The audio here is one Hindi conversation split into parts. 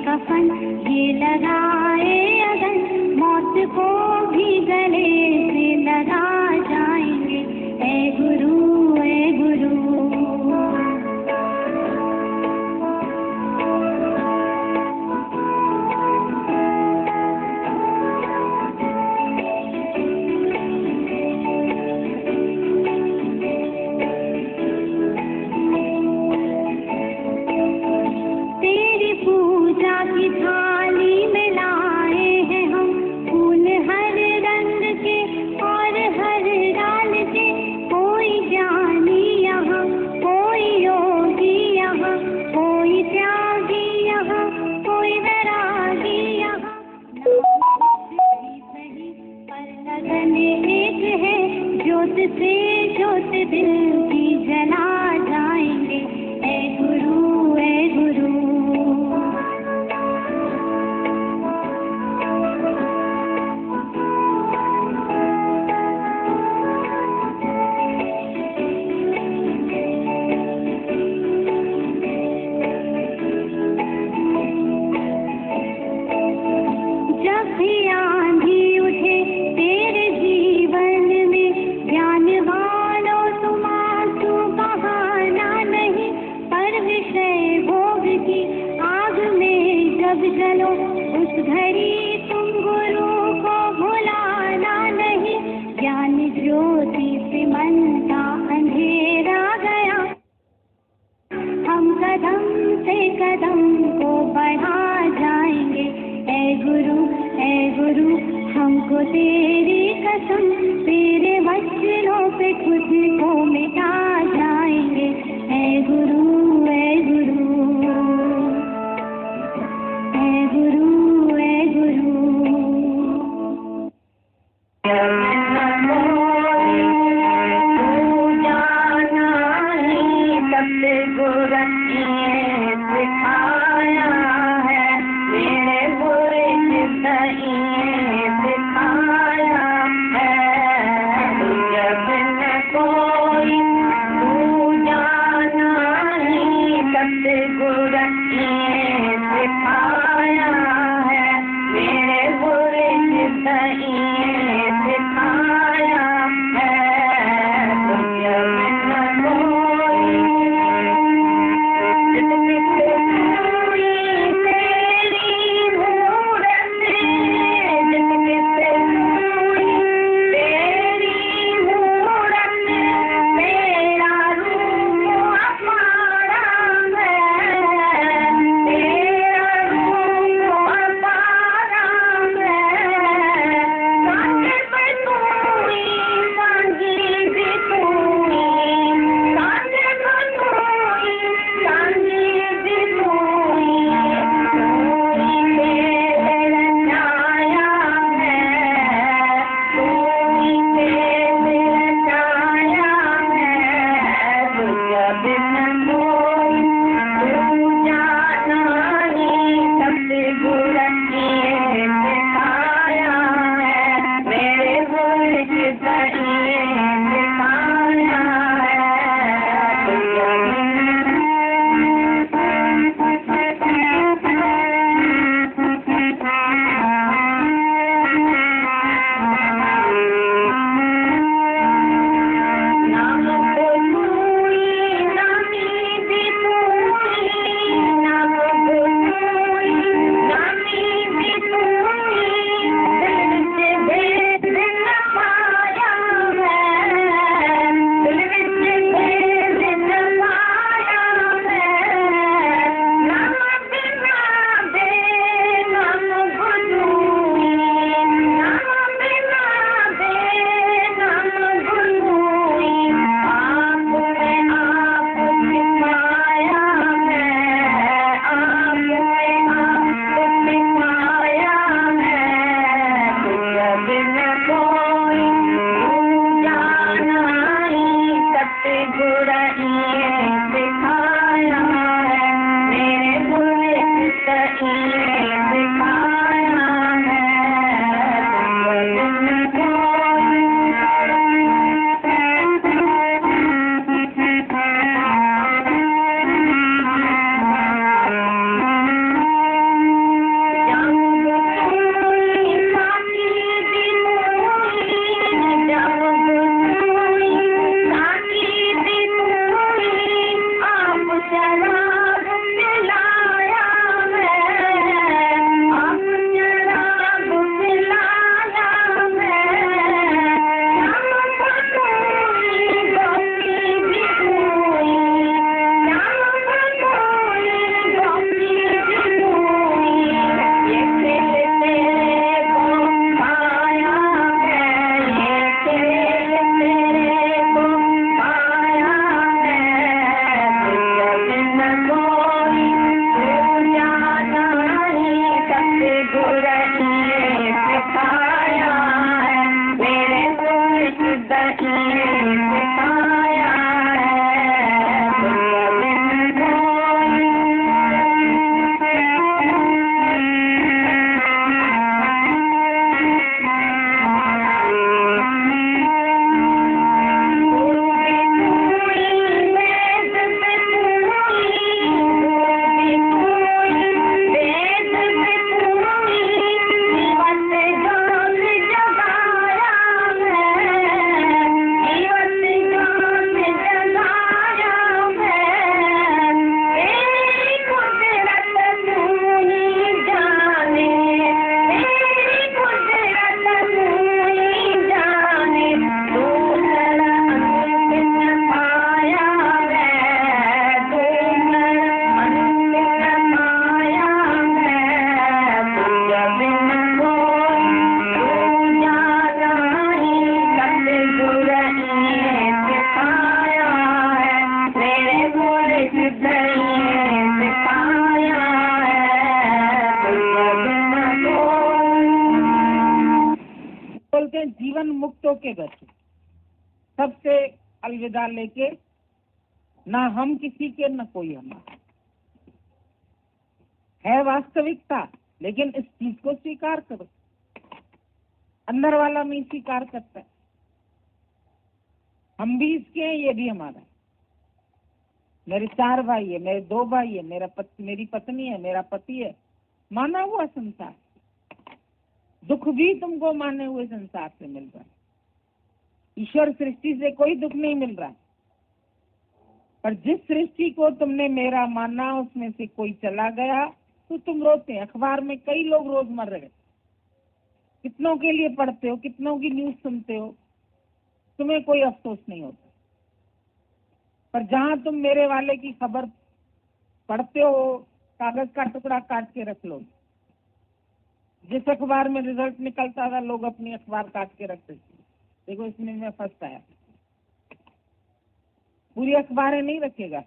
कफन ये लगाए अगन, मौत को भी गले से लगा जाएंगे। ऐ गुरु, ऐ गुरु। तेरी पूजा की थाली में लाए हैं हम फूल हर रंग के और हर डाल के। कोई ज्ञानी यहाँ, कोई योगी यहाँ, कोई त्यागी यहाँ, कोई वैरागी यहाँ। सही पर लगन एक है, ज्योत से ज्योत दिल की जला जाएंगे। ऐ गुरु, ऐ गुरु। जब भी आंधी उठे तेरे जीवन में, ज्ञान वालों तुम आंसू बहाना नहीं, पर विषय भोग की आग में जब जलो, उस घड़ी तुम गुरु को भुलाना नहीं। ज्ञान ज्योति से मन का अंधेरा गया, हम कदम से कदम को बढ़ा जाएंगे। ऐ गुरु, ऐ गुरु, हमको तेरी कसम, तेरे वचनों पे खुद को मिटा जाएंगे। ऐ गुरु, ऐ गुरु। ऐ गुरु, ऐ गुरु। बोलते हैं जीवन मुक्तों के गति, सबसे अलविदा लेके, ना हम किसी के न कोई हमारा। है वास्तविकता, लेकिन इस चीज को स्वीकार करो। अंदर वाला नहीं स्वीकार करता है। हम भी इसके हैं, ये भी हमारा है। मेरे 4 भाई है, मेरे 2 भाई है, मेरी पत्नी है, मेरा पति है। माना हुआ संसार, दुख भी तुमको माने हुए संसार से मिल रहा है। ईश्वर सृष्टि से कोई दुख नहीं मिल रहा, पर जिस सृष्टि को तुमने मेरा माना उसमें से कोई चला गया तो तुम रोते हैं। अखबार में कई लोग रोज मर रहे, कितनों के लिए पढ़ते हो, कितनों की न्यूज सुनते हो, तुम्हें कोई अफसोस नहीं होता। पर जहां तुम मेरे वाले की खबर पढ़ते हो, कागज का टुकड़ा काट के रख लो। जिस अखबार में रिजल्ट निकलता था, लोग अपनी अखबार काट के रखते थे। देखो इसमें मैं फंस आया। पूरी अखबारें नहीं रखेगा,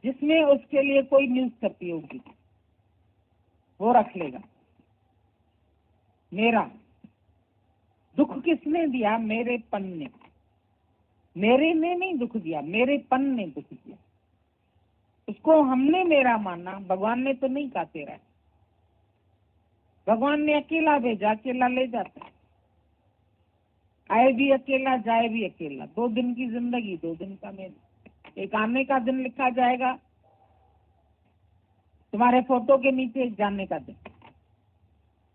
जिसमें उसके लिए कोई न्यूज छपी होगी वो रख लेगा। मेरा दुख किसने दिया? मेरे पन ने। मेरे ने नहीं दुख दिया, मेरे पन ने दुख दिया। उसको हमने मेरा माना, भगवान ने तो नहीं कहा तेरा है। भगवान ने अकेला भेजा, अकेला ले जाता है। आए भी अकेला, जाए भी अकेला। 2 दिन की जिंदगी, 2 दिन का मेल। एक आने का दिन लिखा जाएगा तुम्हारे फोटो के नीचे, एक जाने का दिन।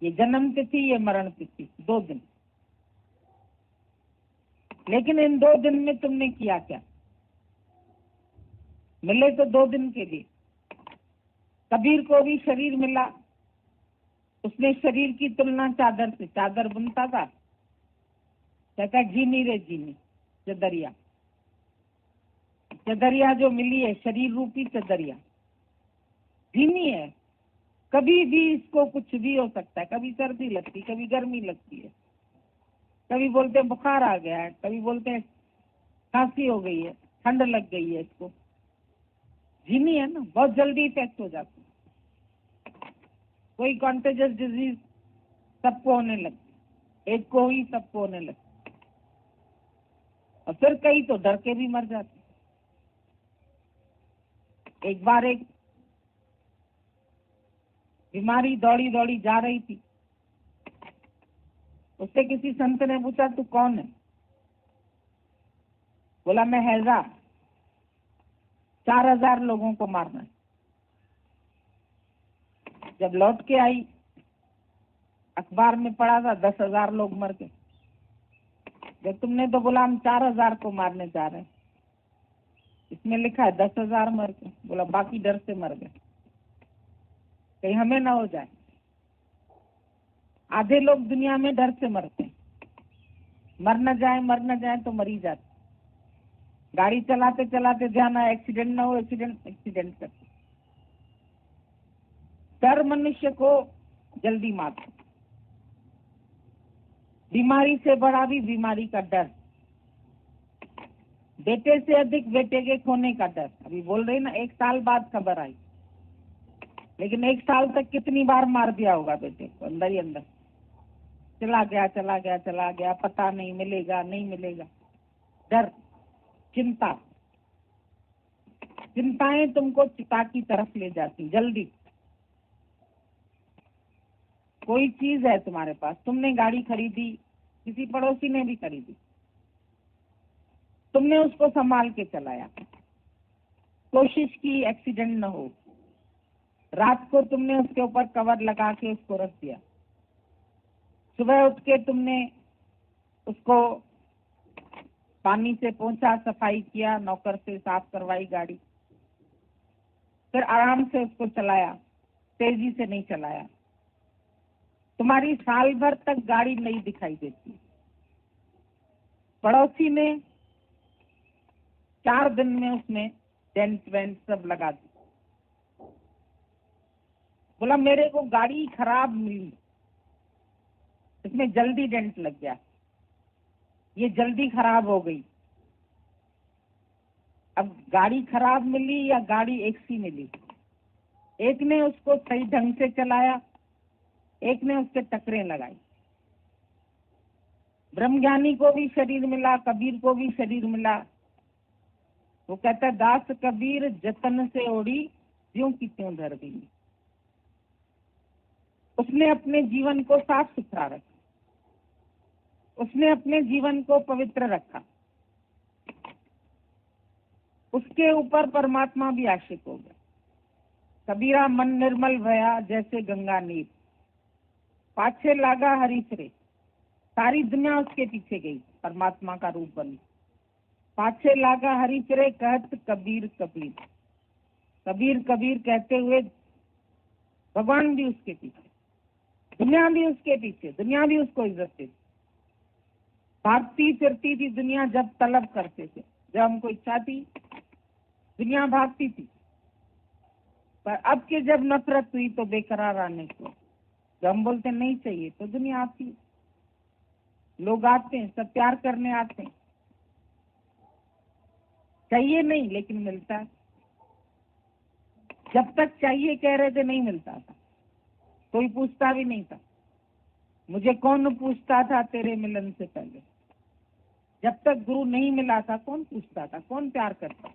ये जन्म तिथि, ये मरण तिथि, 2 दिन। लेकिन इन 2 दिन में तुमने किया क्या? मिले तो 2 दिन के लिए। कबीर को भी शरीर मिला, उसने शरीर की तुलना चादर से। चादर बुनता था, कहता जीनी रे जीनी चदरिया। चदरिया जो मिली है, शरीर रूपी चदरिया, जीनी है। कभी भी इसको कुछ भी हो सकता है। कभी सर्दी लगती, कभी गर्मी लगती है, कभी बोलते हैं बुखार आ गया है, कभी बोलते हैं खांसी हो गई है, ठंड लग गई है। इसको जीनी है ना, बहुत जल्दी इफेक्ट हो जाती है। कोई कॉन्टेजियस डिजीज सबको होने लगती, एक को ही सबको होने लगती, और फिर कई तो डर के भी मर जाते। एक बार एक बीमारी दौड़ी दौड़ी जा रही थी, उससे किसी संत ने पूछा तू कौन है? बोला मैं हैजा, 4000 लोगों को मारना है। जब लौट के आई, अखबार में पढ़ा था 10,000 लोग मर गए। जब तुमने तो बोला हम 4000 को मारने जा रहे हैं, इसमें लिखा है 10,000 मर गए। बोला बाकी डर से मर गए, कहीं हमें ना हो जाए। आधे लोग दुनिया में डर से मरते हैं, मर न जाए तो मर ही जाते। गाड़ी चलाते चलाते ध्यान आया एक्सीडेंट ना हो, एक्सीडेंट करते। डर मनुष्य को जल्दी मारता। बीमारी से बड़ा भी बीमारी का डर, बेटे से अधिक बेटे के खोने का डर। अभी बोल रही ना, 1 साल बाद खबर आई, लेकिन 1 साल तक कितनी बार मार दिया होगा बेटे को, अंदर ही अंदर। चला गया चला गया चला गया, पता नहीं मिलेगा नहीं मिलेगा। डर, चिंता, चिंताएं तुमको चिता की तरफ ले जाती। जल्दी, कोई चीज है तुम्हारे पास, तुमने गाड़ी खरीदी, किसी पड़ोसी ने भी खरीदी, तुमने उसको संभाल के चलाया, कोशिश की एक्सीडेंट न हो, रात को तुमने उसके ऊपर कवर लगा के उसको रख दिया, सुबह उठ के तुमने उसको पानी से पोंछा, सफाई किया, नौकर से साफ करवाई गाड़ी, फिर आराम से उसको चलाया, तेजी से नहीं चलाया। तुम्हारी साल भर तक गाड़ी नहीं दिखाई देती। पड़ोसी ने 4 दिन में उसमें डेंट वेंट सब लगा दी। बोला मेरे को गाड़ी खराब मिली, इसमें जल्दी डेंट लग गया, ये जल्दी खराब हो गई। अब गाड़ी खराब मिली या गाड़ी एक सी मिली, एक ने उसको सही ढंग से चलाया, एक ने उससे टकरें लगाई। ब्रह्मज्ञानी को भी शरीर मिला, कबीर को भी शरीर मिला। वो कहता है दास कबीर जतन से ओढ़ी, ज्यों की त्यों धर गई। उसने अपने जीवन को साफ सुथरा रखा, उसने अपने जीवन को पवित्र रखा, उसके ऊपर परमात्मा भी आशिक हो गया। कबीरा मन निर्मल भया जैसे गंगा नीर, पाछे लागा हरीसरे। सारी दुनिया उसके पीछे गई, परमात्मा का रूप बनी। पाछे लागा हरीसरे कहत कबीर कबीर, कबीर कबीर कहते हुए भगवान भी उसके पीछे, दुनिया भी उसके पीछे, दुनिया भी उसको इज्जत देती। भागती फिरती थी दुनिया जब तलब करते थे, जब हमको इच्छा थी दुनिया भागती थी, पर अब के जब नफरत हुई तो बेकरार आने को, जब हम बोलते नहीं चाहिए तो दुनिया आती, लोग आते हैं, सब प्यार करने आते हैं। चाहिए नहीं लेकिन मिलता है। जब तक चाहिए कह रहे थे नहीं मिलता था, कोई पूछता भी नहीं था। मुझे कौन पूछता था तेरे मिलन से पहले? जब तक गुरु नहीं मिला था कौन पूछता था, कौन प्यार करता?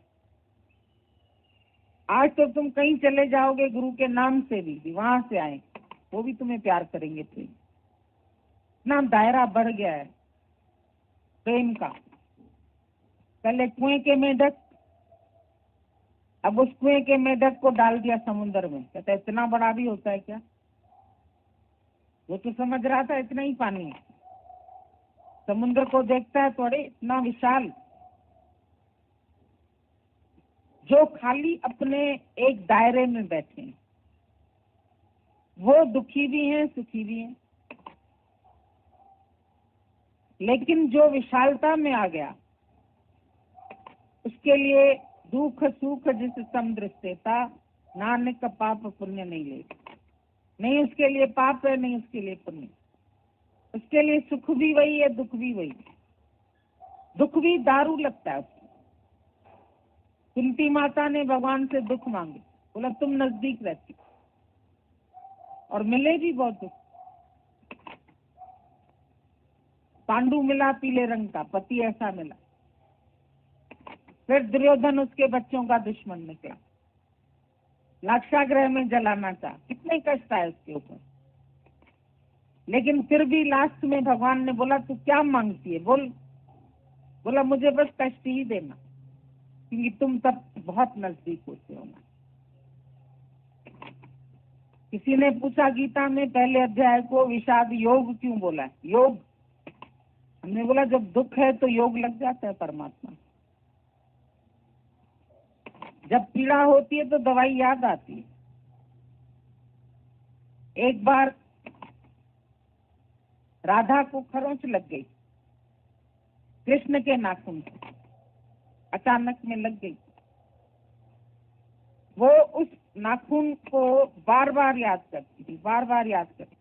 आज तो तुम कहीं चले जाओगे गुरु के नाम से भी वहां से आए, वो भी तुम्हें प्यार करेंगे। प्रेम इतना दायरा बढ़ गया है प्रेम का। पहले कुएं के मेढक, अब उस कुएं के मेढक को डाल दिया समुद्र में। कहता है इतना बड़ा भी होता है क्या? वो तो समझ रहा था इतना ही पानी है, समुद्र को देखता है तो अरे इतना विशाल। जो खाली अपने एक दायरे में बैठे हैं वो दुखी भी हैं सुखी भी हैं, लेकिन जो विशालता में आ गया उसके लिए दुख सुख जिस समुद्र से था, नानक पाप पुण्य नहीं ले, नहीं उसके लिए पाप है नहीं उसके लिए पुण्य, उसके लिए सुख भी वही है दुख भी वही। दुख भी दारू लगता है उसको। कुंती माता ने भगवान से दुख मांगे, बोला तुम नजदीक रहती और मिले भी बहुत दुख। पांडु मिला पीले रंग का, पति ऐसा मिला। फिर दुर्योधन उसके बच्चों का दुश्मन निकला, लाक्षागृह में जलाना चाहा, कितने कष्ट आए उसके ऊपर। लेकिन फिर भी लास्ट में भगवान ने बोला तू क्या मांगती है बोल। बोला मुझे बस कष्ट ही देना, क्योंकि तुम तब बहुत नजदीक होते हो ना। किसी ने पूछा गीता में पहले अध्याय को विषाद योग क्यों बोला है? योग, हमने बोला जब दुख है तो योग लग जाता है परमात्मा। जब पीड़ा होती है तो दवाई याद आती है। एक बार राधा को खरोंच लग गई कृष्ण के नाखून से, अचानक में लग गई। वो उस नाखून को बार बार याद करती थी, बार बार याद करती,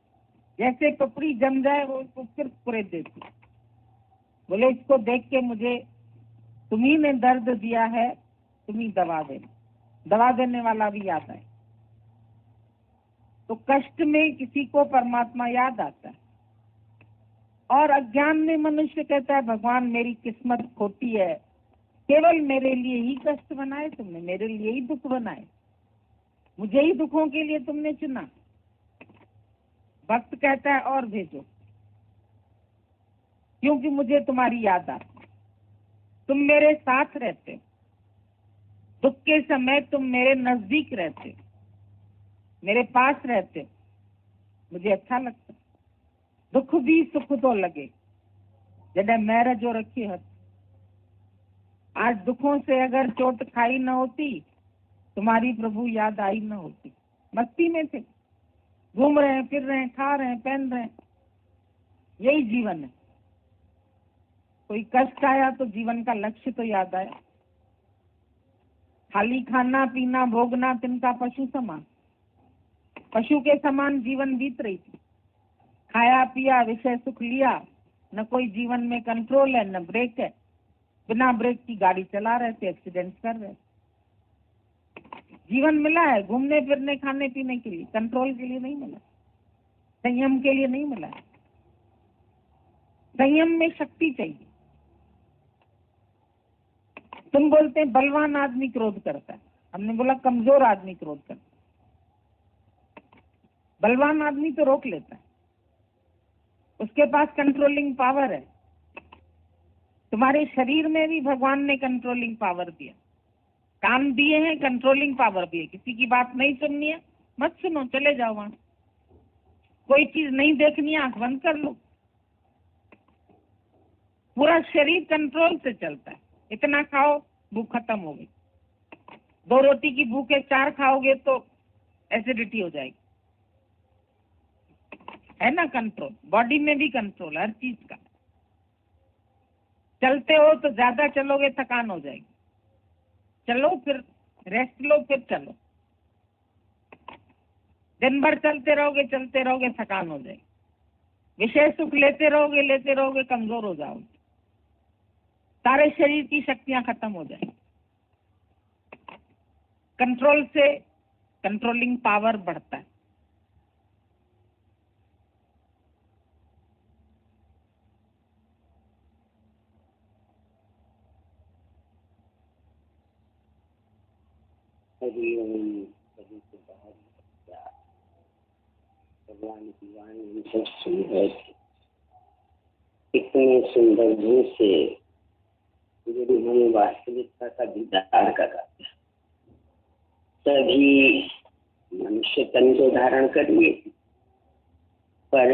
जैसे कपड़ी जम जाए वो उसको फिर कुरेद देती। बोले इसको देख के मुझे तुम्ही ने दर्द दिया है, तुम्ही दवा देना, दवा देने वाला भी याद आए। तो कष्ट में किसी को परमात्मा याद आता है। और अज्ञान में मनुष्य कहता है भगवान मेरी किस्मत खोटी है, केवल मेरे लिए ही कष्ट बनाए तुमने, मेरे लिए ही दुख बनाए, मुझे ही दुखों के लिए तुमने चुना। भक्त कहता है और भेजो, क्योंकि मुझे तुम्हारी याद आती, तुम मेरे साथ रहते हो, दुख के समय तुम मेरे नजदीक रहते हो, मेरे पास रहते हो, मुझे अच्छा लगता। दुख भी सुख तो लगे जॾहिं महर जो रखी हथ। आज दुखों से अगर चोट खाई न होती, तुम्हारी प्रभु याद आई न होती। मस्ती में थे, घूम रहे हैं, फिर रहे हैं, खा रहे हैं, पहन रहे हैं, यही जीवन है। कोई कष्ट आया तो जीवन का लक्ष्य तो याद आया। खाली खाना पीना भोगना तिनका पशु समान, पशु के समान जीवन बीत रही थी। खाया पिया विषय सुख लिया, न कोई जीवन में कंट्रोल है न ब्रेक है, बिना ब्रेक की गाड़ी चला रहे थे, एक्सीडेंट कर रहे। जीवन मिला है घूमने फिरने खाने पीने के लिए, कंट्रोल के लिए नहीं मिला, संयम के लिए नहीं मिला। संयम में शक्ति चाहिए। तुम बोलते हैं बलवान आदमी क्रोध करता है, हमने बोला कमजोर आदमी क्रोध करता है। बलवान आदमी तो रोक लेता है, उसके पास कंट्रोलिंग पावर है। तुम्हारे शरीर में भी भगवान ने कंट्रोलिंग पावर दिया, कान दिए हैं, कंट्रोलिंग पावर भी है। किसी की बात नहीं सुननी है मत सुनो, चले जाओ वहां। कोई चीज नहीं देखनी है आंख बंद कर लो। पूरा शरीर कंट्रोल से चलता है। इतना खाओ भूख खत्म हो गई, 2 रोटी की भूख है 4 खाओगे तो एसिडिटी हो जाएगी, है ना कंट्रोल। बॉडी में भी कंट्रोल हर चीज का। चलते हो तो ज्यादा चलोगे थकान हो जाएगी, चलो फिर रेस्ट लो फिर चलो। दिन भर चलते रहोगे थकान हो जाएगी। विषय सुख लेते रहोगे कमजोर हो जाओगे, सारे शरीर की शक्तियां खत्म हो जाएंगी। कंट्रोल से कंट्रोलिंग पावर बढ़ता है। सभी को बहुत भगवान की वाणी सब सुन रहे थे। इतने सुंदर ढंग से गुरु हमें वास्तविकता का दीदार कराते हैं। सभी मनुष्य तन को धारण करिए, पर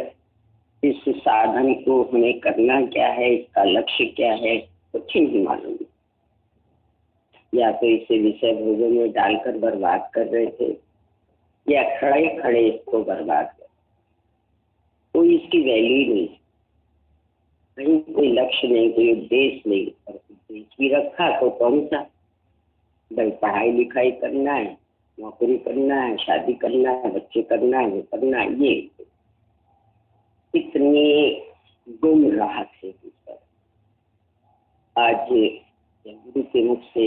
इस साधन को हमें करना क्या है, इसका लक्ष्य क्या है, कुछ नहीं मालूम। या तो इसे विषय भोगों में डालकर बर्बाद कर रहे थे, या खड़े खड़े इसको बर्बाद कर, कोई इसकी वैल्यू नहीं, कहीं कोई लक्ष्य नहीं, कोई उद्देश्य नहीं। और उद्देश्य भी रखा तो कौन सा? भाई पढ़ाई लिखाई करना है, नौकरी करना है, शादी करना है, बच्चे करना है, वो करना है, ये इतने गुमराह थे। आज गुरु के मुख से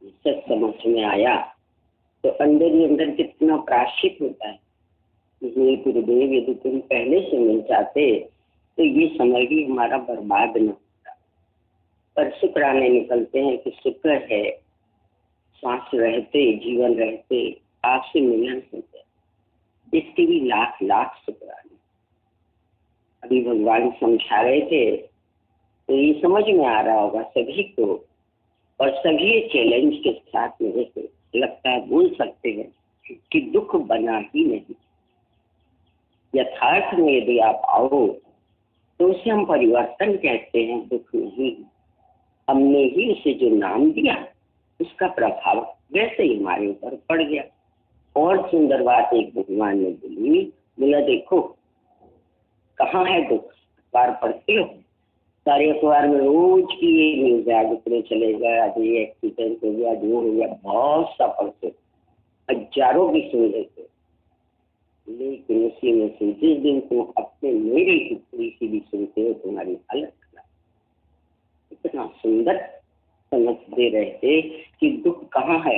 सच समझ में आया तो अंदर ही अंदर कितना प्राश्चित होता है। इसलिए गुरुदेव यदि तुम पहले से मिल जाते तो ये समय भी हमारा बर्बाद न होता। पर शुक्राने निकलते हैं कि शुक्र है सांस रहते, जीवन रहते आपसे मिलन हो गया, इसके भी लाख लाख शुक्राने। अभी भगवान समझा रहे थे तो ये समझ में आ रहा होगा सभी को, और सभी चैलेंज के साथ मेरे को लगता है बोल सकते हैं कि दुख बना ही नहीं। यथार्थ में यदि आप आओ तो उसे हम परिवर्तन कहते हैं, दुख नहीं। हमने ही उसे जो नाम दिया उसका प्रभाव वैसे ही हमारे ऊपर पड़ गया। और सुंदर बात एक भगवान ने बोली, बोला देखो कहाँ है दुख, अखबार पढ़ते हो, सारे अखबार में रोज की ये न्यूज है, आज इतने चले गए, आज ये एक्सीडेंट हो गया, जो हो गया, बहुत सा पढ़ते, हजारों भी सुन लेते। लेकिन उसी में से जिस दिन तुम अपने मेरे की थोड़ी सी भी सुनते हो तुम्हारी हालत खराब। इतना सुंदर समझते रहते कि दुख कहाँ है,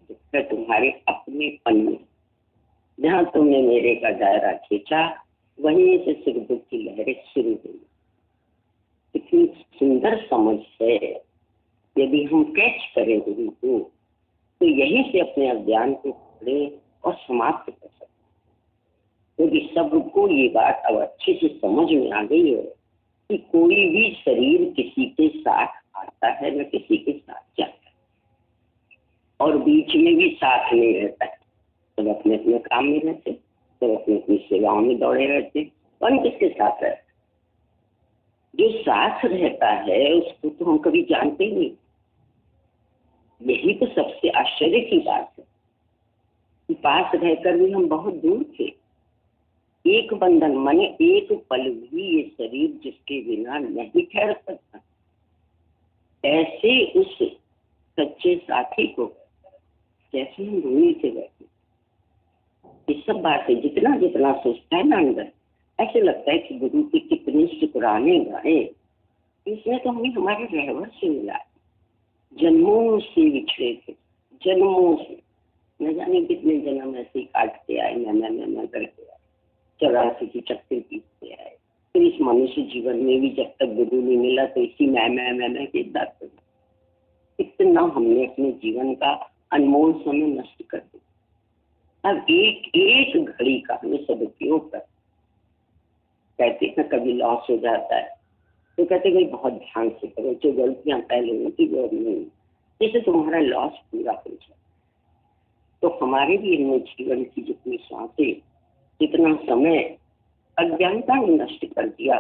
दुख है तुम्हारे अपने पन में। जहाँ तुमने मेरे का दायरा खींचा वहीं से सुख दुख की लहरें शुरू हुई। इतनी सुंदर समझ है, यदि हम कैच करें गुरु को तो यहीं से अपने अज्ञान को पकड़े और समाप्त कर सकते। क्योंकि सबको ये बात अब अच्छे से समझ में आ गई है कि कोई भी शरीर किसी के साथ आता है न किसी के साथ जाता है, और बीच में भी साथ नहीं रहता है। सब अपने अपने काम में रहते, सब अपनी अपनी सेवाओं में दौड़े रहते, कौन किसके साथ रहता है? जो साथ रहता है उसको तो हम कभी जानते ही नहीं। यही तो सबसे आश्चर्य की बात है कि पास रहकर भी हम बहुत दूर थे। एक बंधन माने एक पल भी ये शरीर जिसके बिना नहीं ठहर सकता, ऐसे उस सच्चे साथी को कैसे हम भूल के बैठे। ये सब बातें जितना जितना सोचता है ना अंदर, ऐसे लगता है कि गुरु के कितने शुक्राने गाए, इसमें तो हमें हमारे रहवर से मिला। जन्मों से बिछड़े थे, जन्मों से न जाने कितने जन्म ऐसे काटते आए, मैं करके आए, 84 की चक्कर पीटते आए। फिर इस मनुष्य जीवन में भी जब तक गुरु नहीं मिला तो इसी मैं के बात करूँ। इतना हमने अपने जीवन का अनमोल समय नष्ट कर दिया। अब एक एक घड़ी का हमें सदुपयोग कर। कहते हैं कभी लॉस हो जाता है तो कहते भाई बहुत ध्यान से करो, जो गलतियां पहले होती वो नहीं, जैसे तुम्हारा लॉस पूरा हो जाए। तो हमारे भी इनमें जीवन की जितनी सांसें, जितना समय अज्ञानता ने नष्ट कर दिया,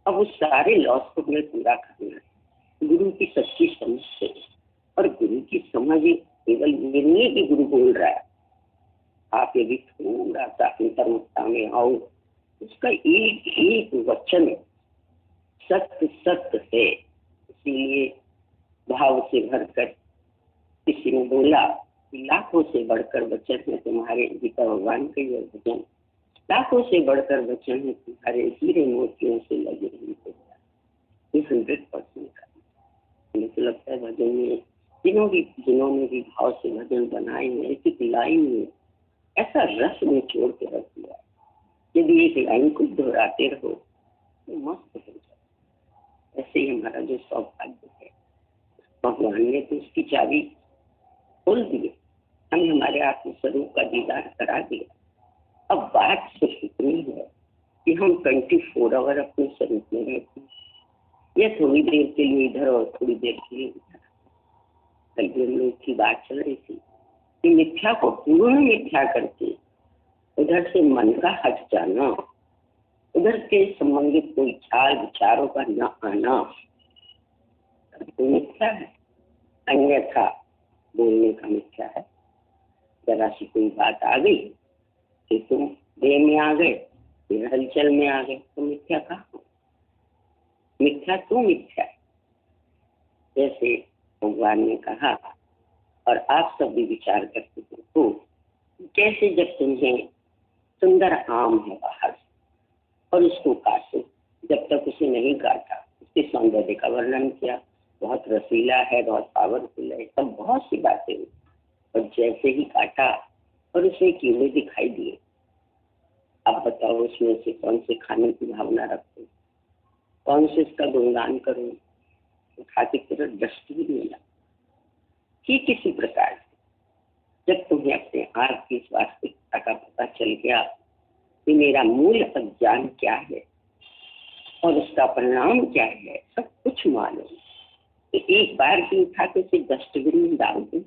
अब उस सारे लॉस को हमें पूरा करना है गुरु की सच्ची समझ से। और गुरु की समझ केवल ये नहीं है कि गुरु बोल रहा है, आप यदि थोड़ा सा अंतर्मुखता में आओ, उसका एक एक वचन सत्य सत्य है। इसीलिए भाव से भरकर किसी ने बोला कि लाखों से बढ़कर वचन है तुम्हारे, गीता भगवान के ये वचन, लाखों से बढ़कर वचन है तुम्हारे, हीरे मोतियों से लगे हुए। ये 100% का मुझे तो लगता है भजन में जिन्होंने भी भाव से भजन बनाए हैं, एक लाइन में ऐसा रस में छोड़ के रख दिया। यदि एक लाइन को दोहराते रहो तो मस्त हो जाए। ऐसे ही हमारा जो सौभाग्य है, भगवान ने तो उसकी चाबी खोल दी, हमें हमारे आत्म स्वरूप का दीदार करा दिया। अब बात सिर्फ इतनी है कि हम 24 आवर अपने स्वरूप में रहते हैं, या थोड़ी देर के लिए इधर और थोड़ी देर के लिए उधर। कल भी हम लोग की बात चल रही थी कि मिथ्या को पूर्ण मिथ्या करके उधर से मन का हट जाना, उधर के संबंधित कोई ख्याल विचारों का न आना, तो मिथ्या है। अन्यथा बोलने का मिथ्या है। जरा सी कोई बात आ गई कि तुम देह में आ गए, फिर हलचल में आ गए, तो मिथ्या कहाँ? मिथ्या तो मिथ्या। जैसे भगवान ने कहा, और आप सब भी विचार करके देखो, कैसे जब तुम्हें सुंदर आम है बाहर और उसको काटो, जब तक उसे नहीं काटा उसके सौंदर्य का वर्णन किया, बहुत रसीला है, बहुत पावरफुल है, सब बहुत सी बातें हुई। और जैसे ही काटा और उसे कीड़े दिखाई दिए, अब बताओ उसमें से कौन से खाने की भावना रखो, कौन से इसका गुणगान करो, उठा के तुरंत डस्टबिन में मिला। ठीक इसी प्रकार से जब तुम्हें अपने आप की वास्तविकता का पता चल गया कि मेरा मूल अज्ञान क्या है और उसका परिणाम क्या है, सब कुछ मालूम, तो एक बार भी उठा के उसे डस्टबिन में डाल दो,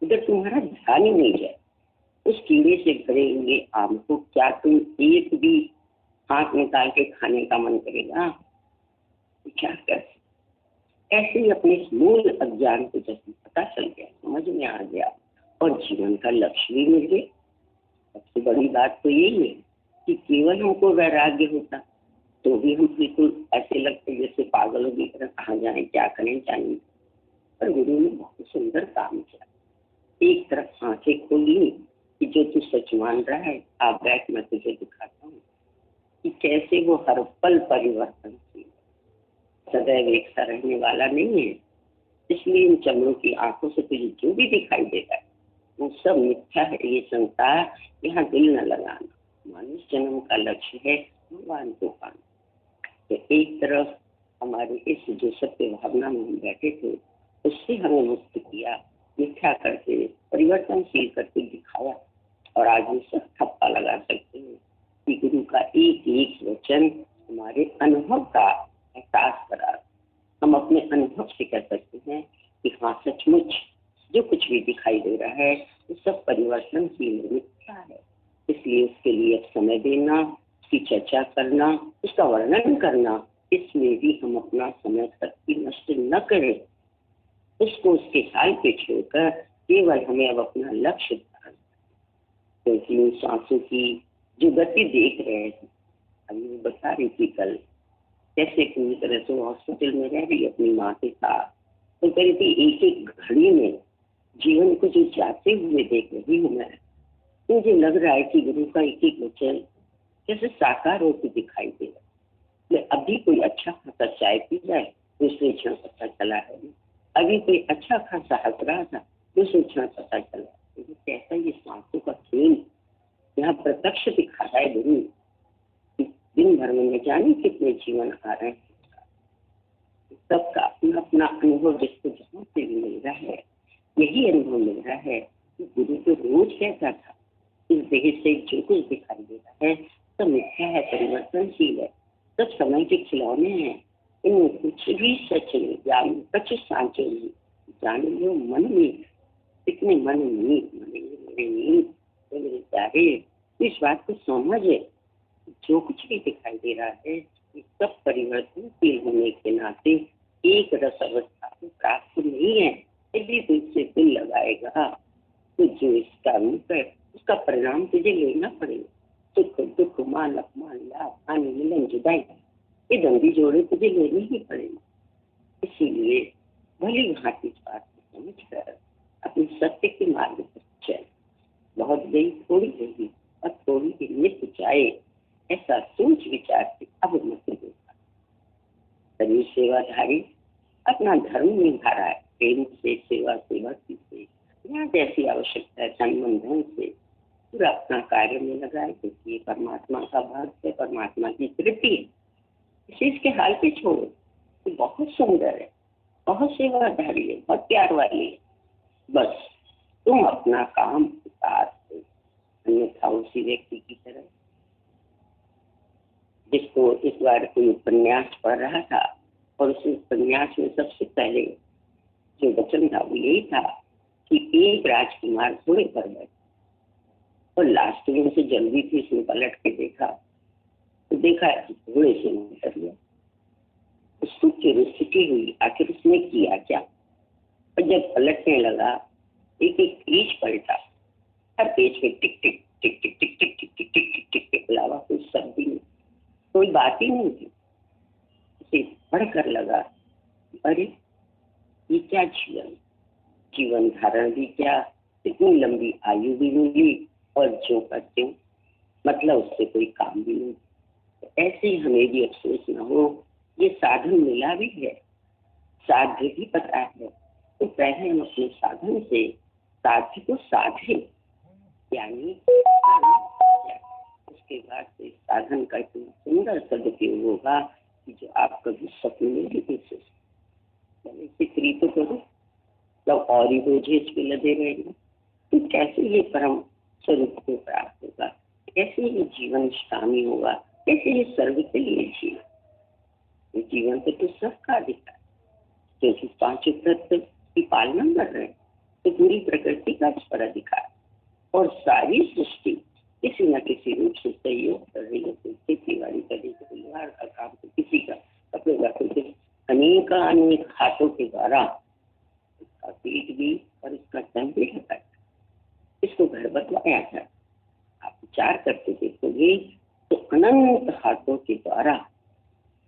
उधर तुम्हारा ध्यान ही नहीं जाए। उस कीड़े से भरे हुए आम को क्या तुम एक भी हाथ निकाल के खाने का मन करेगा? विचार कर। ऐसे ही अपने मूल अज्ञान को जब पता चल गया, समझ में आ गया और जीवन का लक्ष्य भी मिल गया, सबसे बड़ी बात तो यही है कि केवल हमको वैराग्य होता तो भी हम बिल्कुल ऐसे लगते जैसे पागलों की तरह कहाँ जाए, क्या करें चाहिए। पर गुरु ने बहुत सुंदर काम किया। एक तरफ आंखें खोली कि जो तू सच मान रहा है, आप बैठ, मैं तुझे दिखाता हूँ कि कैसे वो हर पल परिवर्तन सदैव एक सा रहने वाला नहीं है। इसलिए इन चमड़ों की आंखों से तुझे जो भी दिखाई देता है वो सब मिथ्या है। ये संसार, यहाँ दिल न लगाना, मनुष्य जन्म का लक्ष्य है भगवान को पाना। तो एक तरफ हमारे इस जो सत्य भावना में हम बैठे थे उससे हमें मुक्त किया, मिथ्या करके परिवर्तनशील करके दिखाया, और आज हम सब ठप्पा लगा सकते हैं कि गुरु का एक एक वचन हमारे अनुभव का एहसास करा। हम अपने अनुभव से कह सकते हैं कि हाँ, सचमुच जो कुछ भी दिखाई दे रहा है वो सब परिवर्तनशील मिथ्या है। इसलिए उसके लिए समय देना, उसकी चर्चा करना, उसका वर्णन करना, इसमें भी हम अपना समय शक्ति नष्ट न करें। उसको उसके हाल पे छोड़कर केवल हमें अब अपना लक्ष्य ध्यान, क्योंकि उन सांसों की जो गति देख रहे हैं, अभी बता रही थी कल, कैसे पूरी तरह से हॉस्पिटल में रह रही अपनी माँ के साथ, तो कह रही थी एक एक घड़ी में जीवन को जो जाते हुए देख रही हूँ मैं, मुझे लग रहा है कि गुरु का एक एक वचन कैसे साकार होकर दिखाई दे रहा है। मैं अभी कोई अच्छा खासा चाय पी जाए दूसरे क्षण पता चला है, अभी कोई अच्छा खासा हंस रहा था दूसरे क्षण पता चला, तो कैसा ये सांसों का खेल यहाँ प्रत्यक्ष दिखा रहा है गुरु। दिन भर में न जाने कितने जीवन आ रहे हैं, सबका अपना अपना अनुभव जिसको जहाँ से भी मिल रहा है, यही अनुभव मिल रहा है कि गुरु तो रोज कहता था इस देह से जो कुछ दिखाई दे रहा है सब मिथ्या है, परिवर्तनशील है, सब समय के खिलौने हैं, इनमें कुछ भी सच नहीं, ज्ञान कच्छ सांचे नहीं, जान लो मन में इतने मन नीत मनेंगे मेरे नीत तो मेरे प्यारे। इस बात को समझे, जो कुछ भी दिखाई दे रहा है सब परिवर्तनशील होने के नाते एक रस अवस्था को प्राप्त नहीं है। यदि तुझसे दिल लगाएगा तो जो इसका रूप है उसका परिणाम तुझे लेना पड़ेगा। सुख दुख मान अपमान लाभ हानि मिलन जुदाई, ये दंडी जोड़े तुझे लेने ही पड़ेंगे। इसीलिए भली भांति इस बात को समझ कर अपने सत्य के मार्ग पर चल। बहुत गई थोड़ी गई और थोड़ी ही नित्य जाए, ऐसा सोच विचार से अब मत देखा। शरीर सेवाधारी अपना धर्म निभा रहा है, प्रेम से सेवा भक्ति से, यहाँ जैसी आवश्यकता है तन मन धन से पूरा अपना कार्य में लगाए, क्योंकि ये परमात्मा का भक्त है, परमात्मा की कृति है। इसे इसके हाल पे छोड़ो, तो बहुत सुंदर है, बहुत सेवाधारी है, बहुत प्यार वाली है, बस तुम अपना काम उतार दो। अन्यथा उसी व्यक्ति की तरह जिसको इस बार कोई उपन्यास पढ़ रहा था और उस उपन्यास में सबसे पहले जो वचन था वो यही था कि एक राजकुमार घोड़े पर बैठा और लास्ट में उसे जल्दी थी, उसने पलट के देखा तो देखा घोड़े से उतर गया। उसको क्यूरियोसिटी हुई आखिर उसने किया क्या, और जब पलटने लगा एक एक पेज पलटा, हर पेज पे टिक टिक टिक टिक टिक टिक टिक टिक टिक टिक टिक के अलावा कोई शब्द ही नहीं, कोई बात ही नहीं थी। उसे पढ़कर लगा अरे ये क्या जीवन धारण भी क्या, इतनी लंबी आयु भी मिली और जो करते हो मतलब उससे कोई काम भी नहीं। तो ऐसे ही हमें भी अफसोस न हो, ये साधन मिला भी है, साध्य भी पता है, तो पहले हम अपने साधन से साध्य को साधे, यानी उसके बाद से साधन का इतना सुंदर सदुपयोग होगा कि जो आप कभी सपने में भी देख सकते। फिक्री तो करो, मतलब और ही बोझे इस पे लदे रहेंगे तो कैसे ये परम स्वरूप को प्राप्त होगा, कैसे ये जीवन शामी होगा, कैसे ये सर्व के लिए जीवन। जीवन तो सबका अधिकार, क्योंकि पांचों तत्व की पालना कर रहे हैं तो पूरी प्रकृति का इस पर अधिकार, और सारी सृष्टि किसी न किसी रूप से सहयोग कर रही है। तो खेती बाड़ी कर रही है, परिवार का काम तो किसी का, कपड़े का तो अनेक हाथों के द्वारा इसका पेट भी और इसका तन भी ढका, इसको घर बतलाया था। आप विचार करके देखोगे तो अनंत हाथों के द्वारा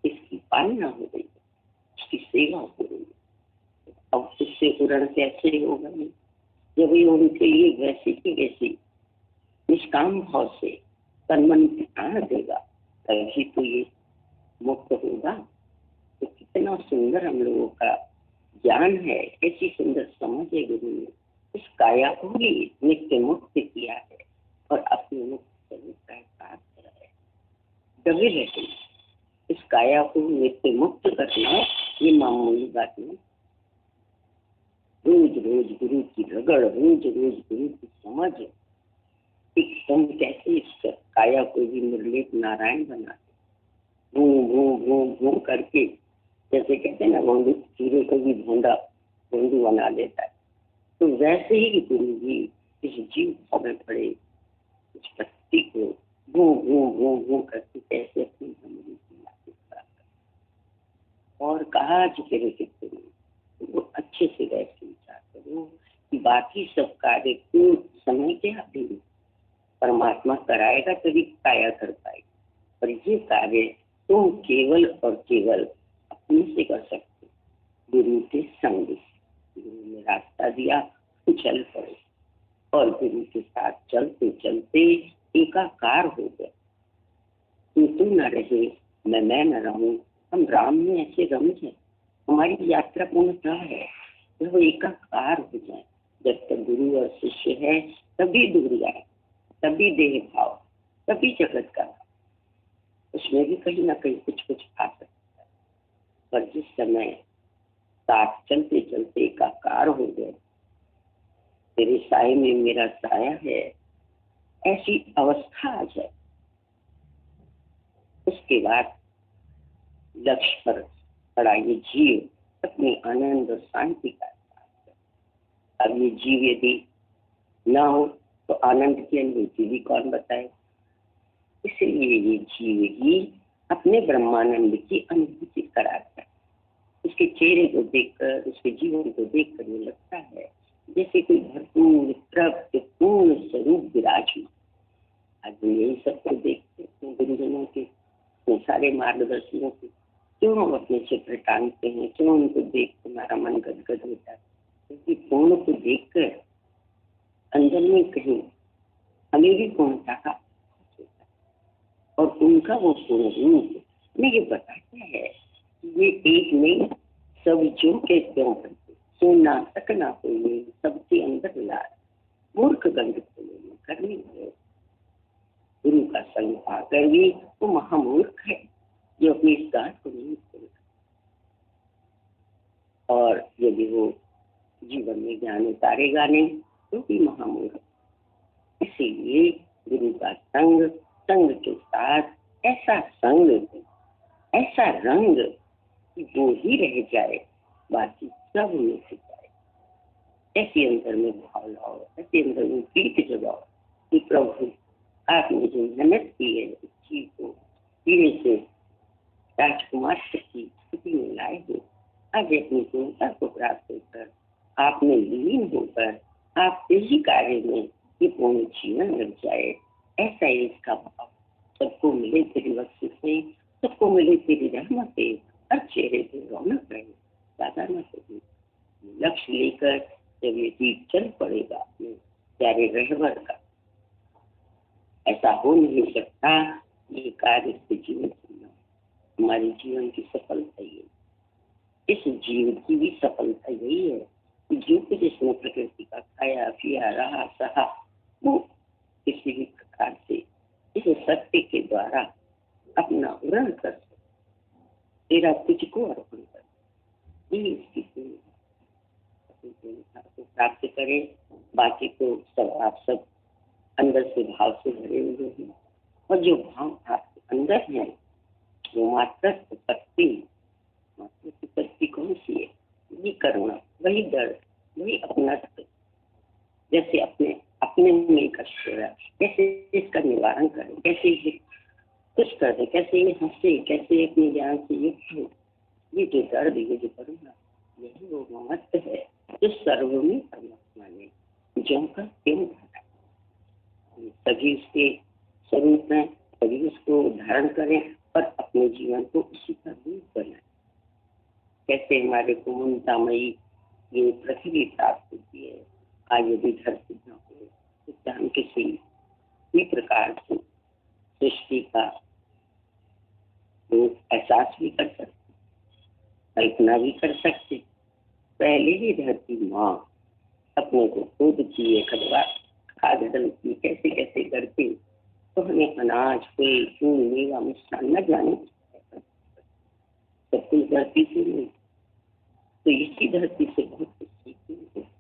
इसकी पालना हो रही है, इसकी सेवा हो रही है। अब उससे उड़न कैसे होगा, जब ये उनके लिए वैसे की वैसी निष्काम भाव से तन मन ध्यान देगा तभी तो ये मुक्त होगा। तो कितना सुंदर हम लोगों का ज्ञान है, ऐसी सुंदर समझ है गुरु ने इस काया को भी नित्य मुक्त किया है और अपने मुक्त स्वरूप का कभी रहते इस काया को नित्य मुक्त करना ये मामूली बात नहीं। रोज रोज गुरु की रगड़, रोज रोज गुरु की समझ, एकदम कैसे इस काया को भी निर्लेप नारायण बना घूम घूम घूम घूम करके, जैसे कहते हैं ना भोंदू, चूरे को भी भोंदा भोंदू बना देता है। तो वैसे ही गुरु जी इस जीव में पड़े इस पत्ती को घूम घूम घूम घूम करके कैसे अपनी जिंदगी की लाभ और कहा कि तेरे चित्त में वो अच्छे से बैठ के विचार करो कि बाकी सब कार्य को समय के अधीन परमात्मा कराएगा तभी काया कर पाएगा, पर ये कार्य तुम केवल और केवल अपने से कर सकते। गुरु के संग, गुरु ने रास्ता दिया तो चल पड़े और गुरु के साथ चलते चलते एकाकार हो गए। तू न रहे मैं न रहूं, हम राम में ऐसे रम जाए, हमारी यात्रा पूर्णतः है वो एकाकार हो जाए। जब तक गुरु और शिष्य है तभी दुनिया है, तभी देह भाव, तभी जगत का भाव, उसमें भी कहीं ना कहीं कुछ कुछ आ सकता है। पर जिस समय साथ चलते चलते एकाकार हो गए, तेरे साए में मेरा साया है, ऐसी अवस्था आ जाए, उसके बाद लक्ष्य पर खड़ा ये जीव अपनी आनंद और शांति का एहसास करे। अब ये जीव यदि न हो तो आनंद की अनुभूति भी कौन बताए। इसलिए ये जीव ही अपने ब्रह्मानंद की अनुभूति कराता है। उसके चेहरे को देखकर, उसके जीवन को देखकर ये लगता है जैसे कोई भरपूर तृप्त पूर्ण स्वरूप विराजमान। आज यही सबको देखते हैं गुरुजनों के सारे मार्गदर्शनों के, क्यों हम अपने चित्र टांगते हैं, क्यों उनको देख कर हमारा मन गदगद होता है, क्योंकि पूर्ण को देखकर अंदर में कहीं हमें भी पूर्णता का और उनका वो पूर्ण रूप में ये बताता है कि ये एक नहीं सब जो के क्यों करते, सोना तक ना कोई सबके अंदर लाए, मूर्ख गंध करने वाले गुरु का संग पाकर भी वो महामूर्ख है जो अपनी इस गांठ को नहीं खोलता। और यदि वो जीवन में ज्ञान उतारेगा नहीं तो भी महामूर्ख। इसीलिए गुरु का संग, संग के साथ ऐसा संग, ऐसा रंग कि वो ही रह जाए, बाकी सब मिट जाए। ऐसे अंदर में भाव लाओ, ऐसे अंदर में प्रीत जगाओ कि प्रभु आपने जो मेहनत की है इस चीज को धीरे से राजकुमार की स्थिति में लाए हो, आज अपनी पूर्णता को प्राप्त होकर आपने लीन होकर आपके ही कार्य में ये पूर्ण जीवन लग जाए। ऐसा ही इसका भाव सबको मिले तेरी बख्शिश से, सबको मिले तेरी रहमत से, हर चेहरे पे रौनक रहे, ज्यादा न कभी लक्ष्य लेकर जब ये जीव चल पड़ेगा अपने प्यारे रहबर का, ऐसा हो नहीं सकता। ये कार्य इसके जीवन से हमारे जीवन की सफलता ये, इस जीव की भी सफलता यही है कि जो कुछ इसने प्रकृति का खाया पिया रहा सहा, वो किसी भी प्रकार से इस सत्य के द्वारा अपना उड़न कर तेरा तुझको अर्पण कर, ये इसकी को प्राप्त करें। बाकी तो सब आप सब अंदर से भाव से भरे हुए हैं और जो भाव आपके अंदर है वो मात्र शक्ति, मात्र की शक्ति कौन सी है? वही करुणा, वही दर्द, वही अपना, जैसे अपने अपने में कष्ट हो रहा है कैसे इसका निवारण करें, कैसे ये कुछ कर दे, कैसे ये हंसे, कैसे अपने ज्ञान से युक्त हो। ये जो दर्द, ये जो करुणा, यही वो महत्व है जो सर्व में परमात्मा ने जो का क्यों भरा। सभी उसके स्वरूप में, सभी उसको धारण करें और अपने जीवन को उसी का रूप बनाए। कैसे हमारे को ममतामयी ये पृथ्वी प्राप्त होती है, आज यदि धरती न हो तो हम किसी भी प्रकार से सृष्टि का एहसास भी कर सकते, कल्पना भी कर सकते। पहले ही धरती माँ अपने को खुद की एक खाद डालती कैसे कैसे करके तो हमें अनाज, फल, फूल, मेवा, मिष्ठान न जाने सब कुछ धरती से नहीं, तो इसी धरती से बहुत कुछ सीखते हैं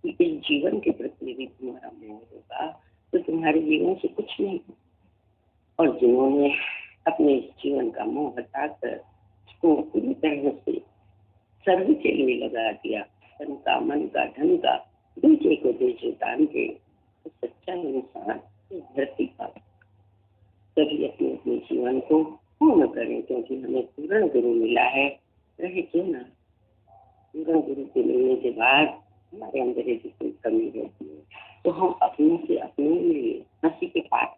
कि इस जीवन के प्रति यदि तुम्हारा मोह होगा तो तुम्हारे जीवन से कुछ नहीं। और जिन्होंने अपने इस जीवन का मोह हटाकर उसको पूरी तरह से सर्व के लिए लगा दिया, तन का, मन का, धन का, दूसरे को दे दान के, तो सच्चा इंसान इस धरती का सभी अपने अपने जीवन को पूर्ण करें, क्योंकि हमें पूर्ण गुरु मिला है। रहे क्यों ना, पूर्ण गुरु के मिलने के बाद हमारे अंदर यदि कोई कमी रहती है तो हम अपने से अपने लिए हंसी के पास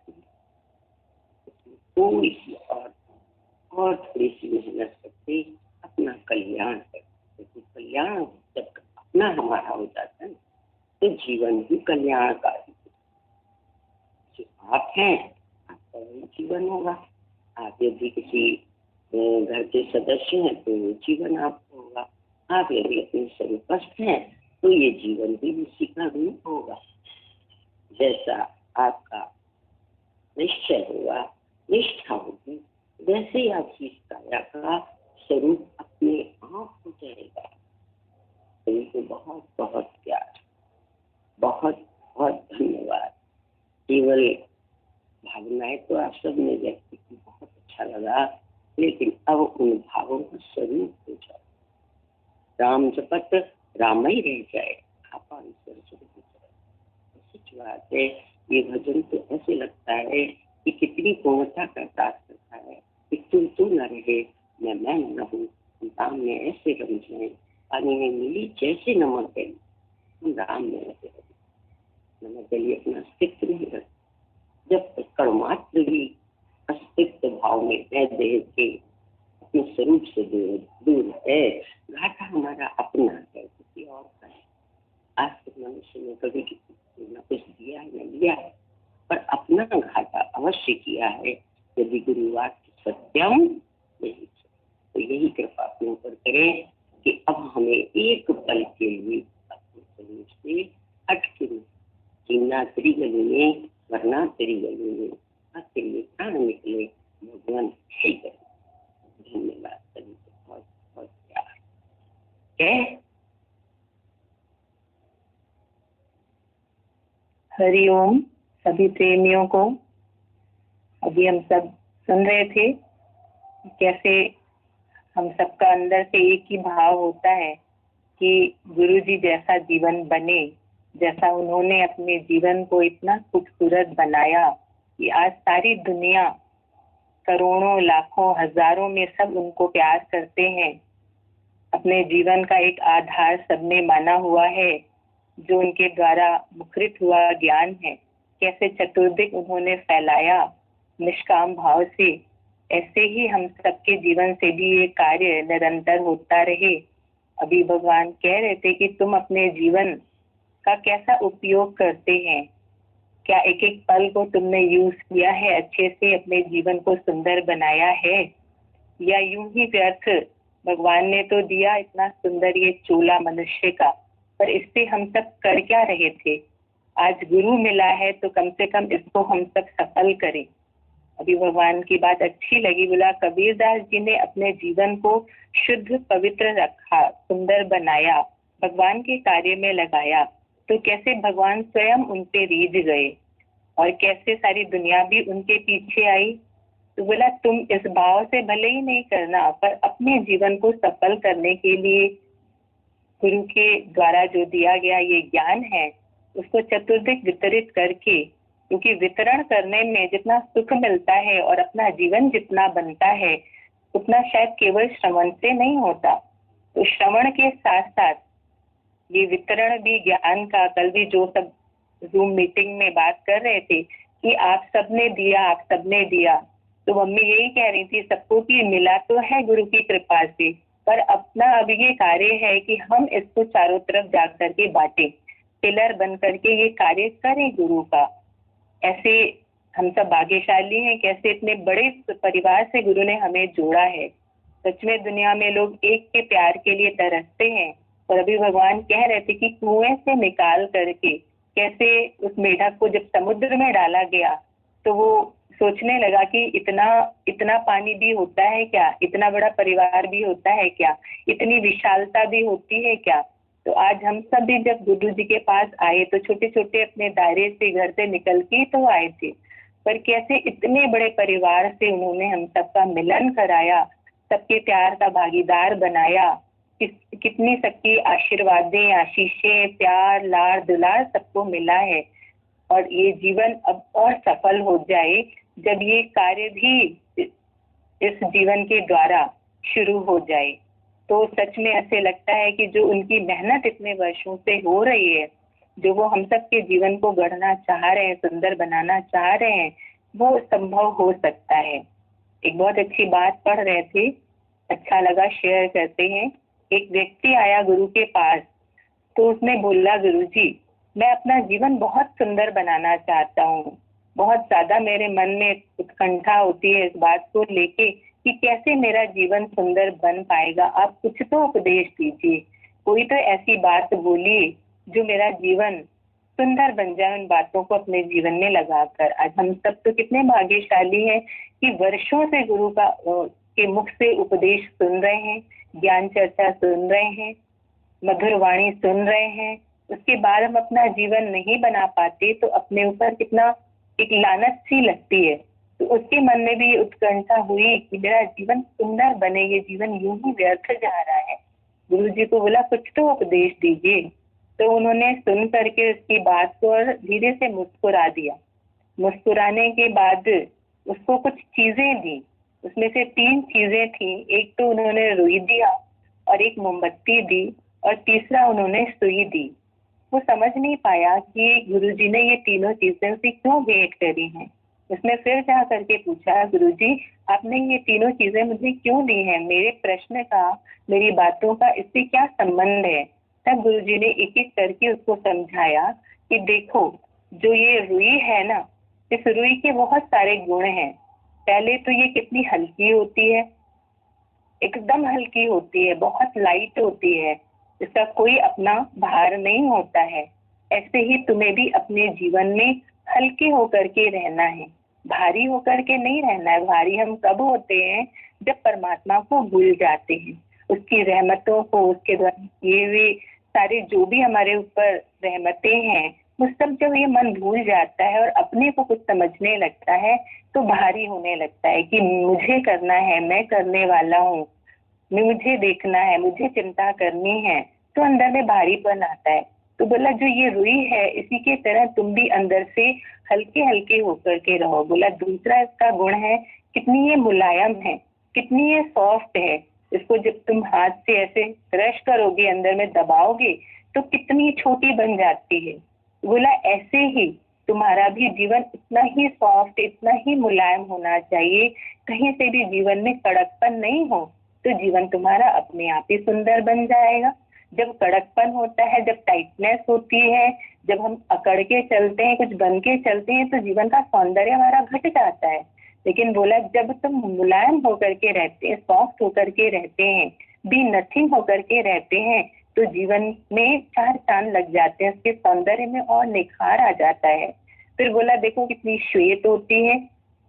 थोड़ी सी और थोड़ी सी मेहनत करके अपना कल्याण करते, तो कल्याण जब अपना हमारा हो जाता है तो जीवन भी कल्याणकारी। जो आप हैं आपका वही जीवन होगा। आप यदि किसी घर के सदस्य हैं तो वो जीवन आपको होगा। आप यदि अपने सर्वस्व हैं तो ये जीवन भी उसी का रूप होगा। जैसा आपका निश्चय होगा, निष्ठा होगी, वैसे ही आपकी काया का स्वरूप अपने आप हो जाएगा। सभी को बहुत बहुत प्यार, बहुत बहुत धन्यवाद। केवल भावनाएं तो आप सब ने व्यक्त की, बहुत अच्छा लगा, लेकिन अब उन भावों का स्वरूप हो जाए। राम जपत राम ही रह जाए, आपा ईश्वर हो जाए। सच बात है, ये भजन तो ऐसे लगता है कि कितनी पूर्णता का साथ करता है कि तू न रहे, मैं न रहूं, राम में ऐसे रम जाए, पानी में मिली जैसे नमक गली, हम राम में रहते रहे। नमक गली अपना अस्तित्व नहीं रखता। जब तक कर्मात्र भी अस्तित्व भाव में देह के अपने स्वरूप से दूर है, घाटा हमारा अपना है, किसी और का है। आज तक मनुष्य ने कभी किसी न कुछ दिया है न लिया है, पर अपना घाटा अवश्य किया है। यदि गुरुवाक्य सत्यम यही, तो यही कृपा अपने ऊपर करें कि अब हमें एक पल के लिए अपने शरीर से हट के जीना तेरी गली में, वरना तेरी गली में तेरे लिए प्राण निकले, भगवान ही करे। धन्यवाद सभी को, बहुत बहुत प्यार। हरिओम सभी प्रेमियों को। अभी हम सब सुन रहे थे कैसे हम सबका अंदर से एक ही भाव होता है कि गुरु जी जैसा जीवन बने, जैसा उन्होंने अपने जीवन को इतना खूबसूरत बनाया कि आज सारी दुनिया करोड़ों, लाखों, हजारों में सब उनको प्यार करते हैं। अपने जीवन का एक आधार सबने माना हुआ है, जो उनके द्वारा मुखरित हुआ ज्ञान है। कैसे चतुर्दिक उन्होंने फैलाया निष्काम भाव से। ऐसे ही हम सबके जीवन से भी ये कार्य निरंतर होता रहे। अभी भगवान कह रहे थे कि तुम अपने जीवन का कैसा उपयोग करते हैं, क्या एक एक पल को तुमने यूज किया है, अच्छे से अपने जीवन को सुंदर बनाया है, या यूं ही व्यर्थ। भगवान ने तो दिया इतना सुंदर ये चोला मनुष्य का, पर इससे हम सब कर क्या रहे थे। आज गुरु मिला है तो कम से कम इसको हम सब सफल करें। अभी भगवान की बात अच्छी लगी, बोला कबीरदास जी ने अपने जीवन को शुद्ध पवित्र रखा, सुंदर बनाया, भगवान के कार्य में लगाया, तो कैसे भगवान स्वयं उन पे रीझ गए और कैसे सारी दुनिया भी उनके पीछे आई। तो बोला तुम इस भाव से भले ही नहीं करना, पर अपने जीवन को सफल करने के लिए गुरु के द्वारा जो दिया गया ये ज्ञान है उसको चतुर्दिक वितरित करके, क्योंकि वितरण करने में जितना सुख मिलता है और अपना जीवन जितना बनता है उतना शायद केवल श्रवण से नहीं होता। तो श्रवण के साथ साथ ये वितरण भी ज्ञान का, कल भी जो सब जूम मीटिंग में बात कर रहे थे कि आप सबने दिया, आप सबने दिया, तो मम्मी यही कह रही थी सबको कि मिला तो है गुरु की कृपा से, पर अपना अब ये कार्य है कि हम इसको चारों तरफ जा करके बांटें, पिलर बन करके ये कार्य करें गुरु का। ऐसे हम सब भाग्यशाली हैं, कैसे इतने बड़े परिवार से गुरु ने हमें जोड़ा है। सच में दुनिया में लोग एक के प्यार के लिए तरसते हैं, और अभी भगवान कह रहे थे कि कुएं से निकाल करके कैसे उस मेढक को जब समुद्र में डाला गया तो वो सोचने लगा कि इतना पानी भी होता है क्या, इतना बड़ा परिवार भी होता है क्या, इतनी विशालता भी होती है क्या। तो आज हम सब भी जब गुरु जी के पास आए तो छोटे छोटे अपने दायरे से घर से निकल के तो आए थे, पर कैसे इतने बड़े परिवार से उन्होंने हम सबका मिलन कराया, सबके प्यार का भागीदार बनाया। कितनी सबकी आशीर्वादें, आशीषें, प्यार, लाड़ दुलार सबको मिला है। और ये जीवन अब और सफल हो जाए जब ये कार्य भी इस जीवन के द्वारा शुरू हो जाए। तो सच में ऐसे लगता है कि जो उनकी मेहनत इतने वर्षों से हो रही है, जो वो हम सब के जीवन को गढ़ना चाह रहे हैं, सुंदर बनाना चाह रहे हैं, वो संभव हो सकता है। एक बहुत अच्छी बात पढ़ रहे थे, अच्छा लगा, शेयर करते हैं। एक व्यक्ति आया गुरु के पास, तो उसने बोला, गुरु जी मैं अपना जीवन बहुत सुंदर बनाना चाहता हूँ, बहुत ज्यादा मेरे मन में उत्कंठा होती है इस बात को लेके कि कैसे मेरा जीवन सुंदर बन पाएगा, आप कुछ तो उपदेश दीजिए, कोई तो ऐसी बात बोलिए जो मेरा जीवन सुंदर बन जाए उन बातों को अपने जीवन में लगाकर। आज हम सब तो कितने भाग्यशाली हैं कि वर्षों से गुरु का के मुख से उपदेश सुन रहे हैं, ज्ञान चर्चा सुन रहे हैं, मधुर वाणी सुन रहे हैं, उसके बाद हम अपना जीवन नहीं बना पाते तो अपने ऊपर कितना एक लानत सी लगती है। तो उसके मन में भी उत्कंठा हुई कि मेरा जीवन सुंदर बने, ये जीवन यूं ही व्यर्थ जा रहा है। गुरु जी को बोला कुछ तो उपदेश दीजिए। तो उन्होंने सुन करके उसकी बात को और धीरे से मुस्कुरा दिया। मुस्कुराने के बाद उसको कुछ चीजें दी, उसमें से 3 चीजें थी। एक तो उन्होंने रुई दिया, और एक मोमबत्ती दी, और तीसरा उन्होंने सुई दी। वो समझ नहीं पाया कि गुरुजी ने ये तीनों चीजें उसे क्यों भेंट करी हैं। उसने फिर जा करके पूछा, गुरुजी आपने ये तीनों चीजें मुझे क्यों दी हैं, मेरे प्रश्न का, मेरी बातों का इससे क्या संबंध है। तब गुरुजी ने एक एक करके उसको समझाया कि देखो, जो ये रुई है ना, इस रुई के बहुत सारे गुण हैं। पहले तो ये कितनी हल्की होती है, एकदम हल्की होती है, बहुत लाइट होती है, इसका कोई अपना भार नहीं होता है। ऐसे ही तुम्हें भी अपने जीवन में हल्के होकर के रहना है, भारी होकर के नहीं रहना है। भारी हम कब होते हैं, जब परमात्मा को भूल जाते हैं, उसकी रहमतों को, उसके द्वारा किए हुए सारे जो भी हमारे ऊपर रहमतें हैं, वो सब जब ये मन भूल जाता है और अपने को कुछ समझने लगता है तो भारी होने लगता है कि मुझे करना है, मैं करने वाला हूँ, मुझे देखना है, मुझे चिंता करनी है, तो अंदर में भारीपन आता है। तो बोला जो ये रुई है इसी के तरह तुम भी अंदर से हल्के हल्के होकर के रहो। बोला दूसरा इसका गुण है, कितनी ये मुलायम है, कितनी ये सॉफ्ट है, इसको जब तुम हाथ से ऐसे क्रश करोगे, अंदर में दबाओगे तो कितनी छोटी बन जाती है। बोला ऐसे ही तुम्हारा भी जीवन इतना ही सॉफ्ट, इतना ही मुलायम होना चाहिए, कहीं से भी जीवन में कड़कपन नहीं हो, तो जीवन तुम्हारा अपने आप ही सुंदर बन जाएगा। जब कड़कपन होता है, जब टाइटनेस होती है, जब हम अकड़ के चलते हैं, कुछ बन के चलते हैं, तो जीवन का सौंदर्य हमारा घट जाता है। लेकिन बोला जब तुम मुलायम होकर के रहते हैं, सॉफ्ट होकर के रहते हैं, बी नथिंग होकर के रहते हैं, तो जीवन में 4 चांद लग जाते हैं, उसके सौंदर्य में और निखार आ जाता है। फिर बोला देखो कितनी श्वेत होती है,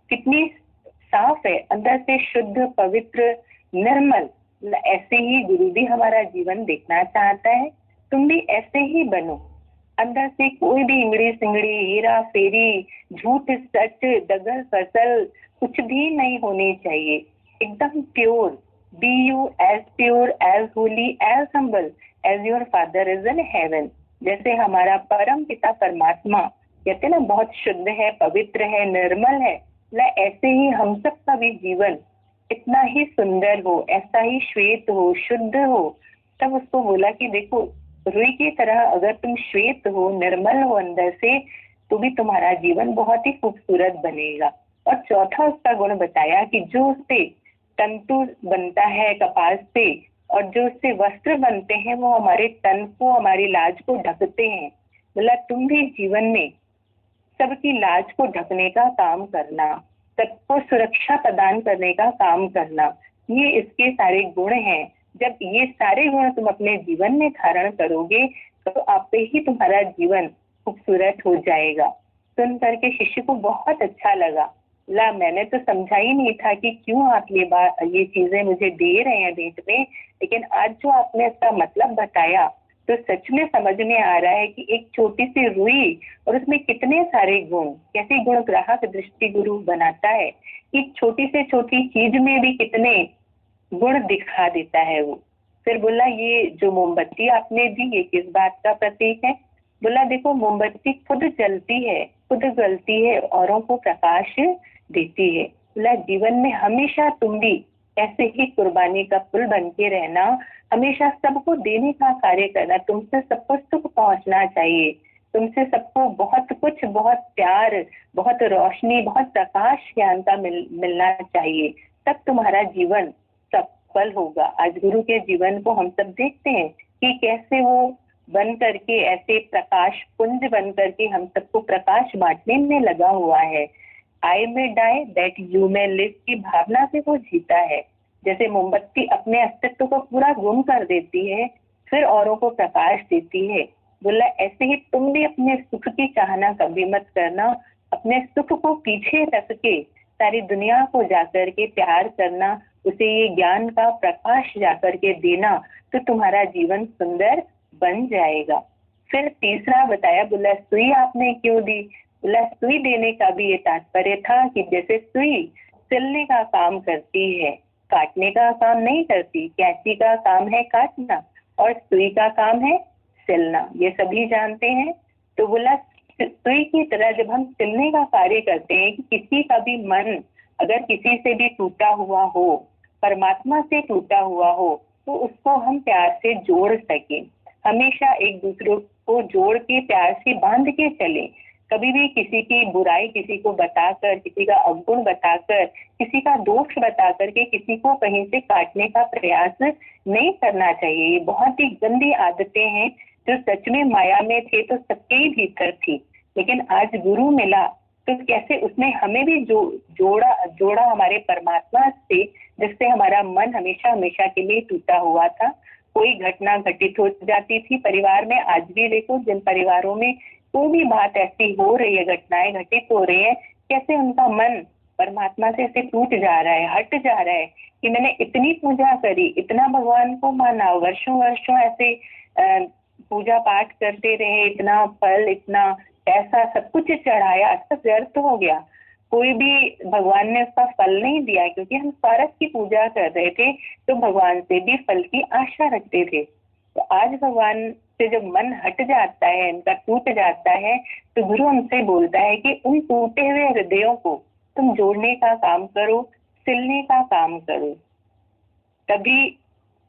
कितनी साफ है, अंदर से शुद्ध, पवित्र, निर्मल। ऐसे ही गुरु भी हमारा जीवन देखना चाहता है, तुम भी ऐसे ही बनो। अंदर से कोई भी इंगड़ी सिंगड़ी, हेरा फेरी, झूठ सच, दगल फसल कुछ भी नहीं होनी चाहिए। एकदम pure, be you as pure, as holy, as humble as your father is in heaven. जैसे हमारा परम पिता परमात्मा कहते ना बहुत शुद्ध है, पवित्र है, निर्मल है, ऐसे ही हम सब का भी जीवन इतना ही सुंदर हो, ऐसा ही श्वेत हो, शुद्ध हो। तब उसको बोला कि देखो रुई की तरह अगर तुम श्वेत हो, निर्मल हो अंदर से, तो भी तुम्हारा जीवन बहुत ही खूबसूरत बनेगा। और चौथा उसका गुण बताया कि जो उससे तंतु बनता है कपास से, और जो उससे वस्त्र बनते हैं, वो हमारे तन को, हमारी लाज को ढकते हैं। बोला तुम भी जीवन में सबकी लाज को ढकने का काम करना, सबको सुरक्षा प्रदान करने का काम करना, ये इसके सारे गुण हैं। जब ये सारे गुण तुम अपने जीवन में धारण करोगे तो आपे ही तुम्हारा जीवन खूबसूरत हो जाएगा। सुन करके शिष्य को बहुत अच्छा लगा। ला मैंने तो समझा ही नहीं था कि क्यों आप ये चीजें मुझे दे रहे हैं भेंट में, लेकिन आज जो आपने इसका मतलब बताया तो सच में समझ में आ रहा है कि एक छोटी सी रुई और उसमें कितने सारे गुण, कैसे गुण ग्राहक दृष्टि गुरु बनाता है। एक छोटी से छोटी चीज में भी कितने गुण दिखा देता है वो। फिर बोला ये जो मोमबत्ती आपने दी ये किस बात का प्रतीक है? बोला देखो मोमबत्ती खुद जलती है, खुद जलती है, औरों को प्रकाश देती है। बोला जीवन में हमेशा तुम भी ऐसे ही कुर्बानी का पुल बन के रहना, हमेशा सबको देने का कार्य करना, तुमसे सबको सुख पहुंचना चाहिए, तुमसे सबको बहुत कुछ, बहुत प्यार, बहुत रोशनी, बहुत प्रकाश ज्ञान का मिलना चाहिए, तब तुम्हारा जीवन सफल होगा। आज गुरु के जीवन को हम सब देखते हैं कि कैसे वो बन करके ऐसे प्रकाश पुंज बन करके हम सबको प्रकाश बांटने में लगा हुआ है। आई में डाई दैट यू में लिव की भावना से वो जीता है। जैसे मोमबत्ती अपने अस्तित्व को पूरा गुम कर देती है, फिर औरों को प्रकाश देती है। बोला ऐसे ही तुम भी अपने सुख की चाहना कभी मत करना, अपने सुख को पीछे रख के सारी दुनिया को जाकर के प्यार करना, उसे ये ज्ञान का प्रकाश जाकर के देना, तो तुम्हारा जीवन सुंदर बन जाएगा। फिर तीसरा बताया, बोला सुई आपने क्यों दी? बोला सुई देने का भी ये तात्पर्य था कि जैसे सुई सिलने का काम करती है, काटने का काम नहीं करती। कैंची का काम है काटना और सुई का काम है सिलना, ये सभी जानते हैं। तो बोला सुई की तरह जब हम सिलने का कार्य करते हैं कि किसी का भी मन अगर किसी से भी टूटा हुआ हो, परमात्मा से टूटा हुआ हो, तो उसको हम प्यार से जोड़ सके। हमेशा एक दूसरे को जोड़ के प्यार से बांध के चले। कभी भी किसी की बुराई किसी को बताकर, किसी का अवगुण बताकर, किसी का दोष बताकर के किसी को कहीं से काटने का प्रयास नहीं करना चाहिए। ये बहुत ही गंदी आदतें हैं जो सच में माया में थे तो सबके ही भीतर थी, लेकिन आज गुरु मिला तो कैसे उसने हमें भी जोड़ा हमारे परमात्मा से, जिससे हमारा मन हमेशा हमेशा के लिए टूटा हुआ था। कोई घटना घटित हो जाती थी परिवार में, आज भी देखो जिन परिवारों में कोई भी बात ऐसी हो रही है, घटनाएं घटित हो रही है, कैसे उनका मन परमात्मा से ऐसे टूट जा रहा है, हट जा रहा है कि मैंने इतनी पूजा करी, इतना भगवान को माना, वर्षों वर्षों ऐसे पूजा पाठ करते रहे, इतना फल, इतना पैसा सब कुछ चढ़ाया, सब व्यर्थ हो गया। कोई भी भगवान ने उसका फल नहीं दिया, क्योंकि हम स्वार्थ की पूजा कर रहे थे तो भगवान से भी फल की आशा रखते थे। तो आज भगवान से जब मन हट जाता है, इनका टूट जाता है, तो गुरु हमसे बोलता है कि उन टूटे हुए हृदयों को तुम जोड़ने का काम करो, सिलने का काम करो, तभी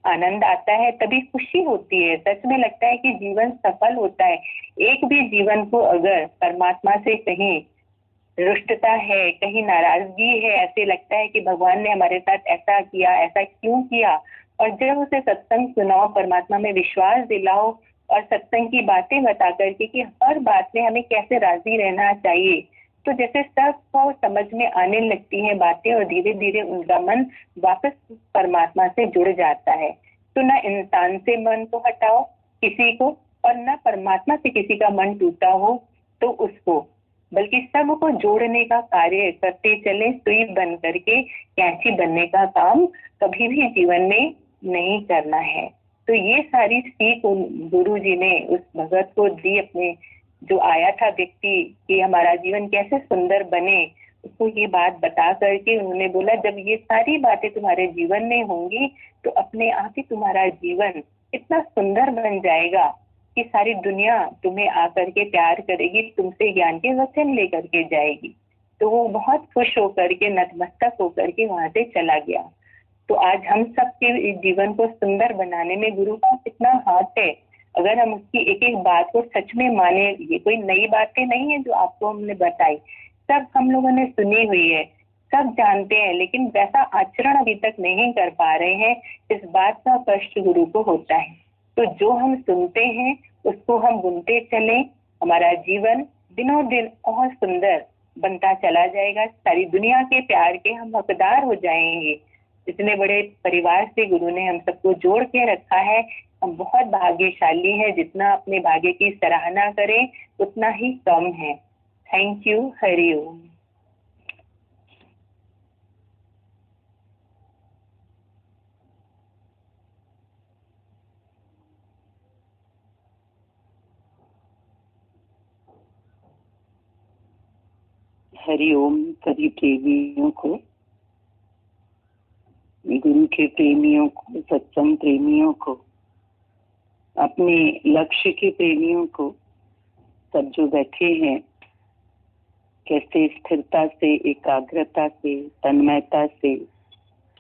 आनंद आता है, तभी खुशी होती है। सच में लगता है कि जीवन सफल होता है। एक भी जीवन को अगर परमात्मा से कहीं रुष्टता है, कहीं नाराजगी है, ऐसे लगता है कि भगवान ने हमारे साथ ऐसा किया, ऐसा क्यों किया, और जब उसे सत्संग सुनाओ, परमात्मा में विश्वास दिलाओ और सत्संग की बातें बता करके कि हर बात में हमें कैसे राजी रहना चाहिए, तो जैसे सबको समझ में आने लगती हैं बातें और धीरे धीरे उनका मन वापस परमात्मा से जुड़ जाता है। तो ना इंसान से मन को हटाओ किसी को, और ना परमात्मा से किसी का मन टूटा हो तो उसको, बल्कि सबको जोड़ने का कार्य करते चले। सुई बन करके कैंची बनने का काम कभी भी जीवन में नहीं करना है। तो ये सारी सीख गुरु जी ने उस भगत को दी, अपने जो आया था व्यक्ति कि हमारा जीवन कैसे सुंदर बने, उसको ये बात बता करके उन्होंने बोला जब ये सारी बातें तुम्हारे जीवन में होंगी तो अपने आप ही तुम्हारा जीवन इतना सुंदर बन जाएगा कि सारी दुनिया तुम्हें आकर के प्यार करेगी, तुमसे ज्ञान के वचन लेकर के जाएगी। तो वो बहुत खुश होकर के नतमस्तक होकर के वहां से चला गया। तो आज हम सबके जीवन को सुंदर बनाने में गुरु का कितना हाथ है। अगर हम उसकी एक एक बात को सच में माने, ये कोई नई बातें नहीं है जो आपको हमने बताई, सब हम लोगों ने सुनी हुई है, सब जानते हैं, लेकिन वैसा आचरण अभी तक नहीं कर पा रहे हैं। इस बात का कष्ट गुरु को होता है। तो जो हम सुनते हैं उसको हम बुनते चले, हमारा जीवन दिनों दिन और सुंदर बनता चला जाएगा। सारी दुनिया के प्यार के हम हकदार हो जाएंगे। इतने बड़े परिवार से गुरु ने हम सबको जोड़ के रखा है। हम बहुत भाग्यशाली हैं। जितना अपने भाग्य की सराहना करें उतना ही कम है। Thank you. हरि ओम। हरि ओम सभी प्रेमियों को, गुरु के प्रेमियों को, सत्संग प्रेमियों को, अपने लक्ष्य के प्रेमियों को, सब जो बैठे हैं, कैसे स्थिरता से, एकाग्रता से, तन्मयता से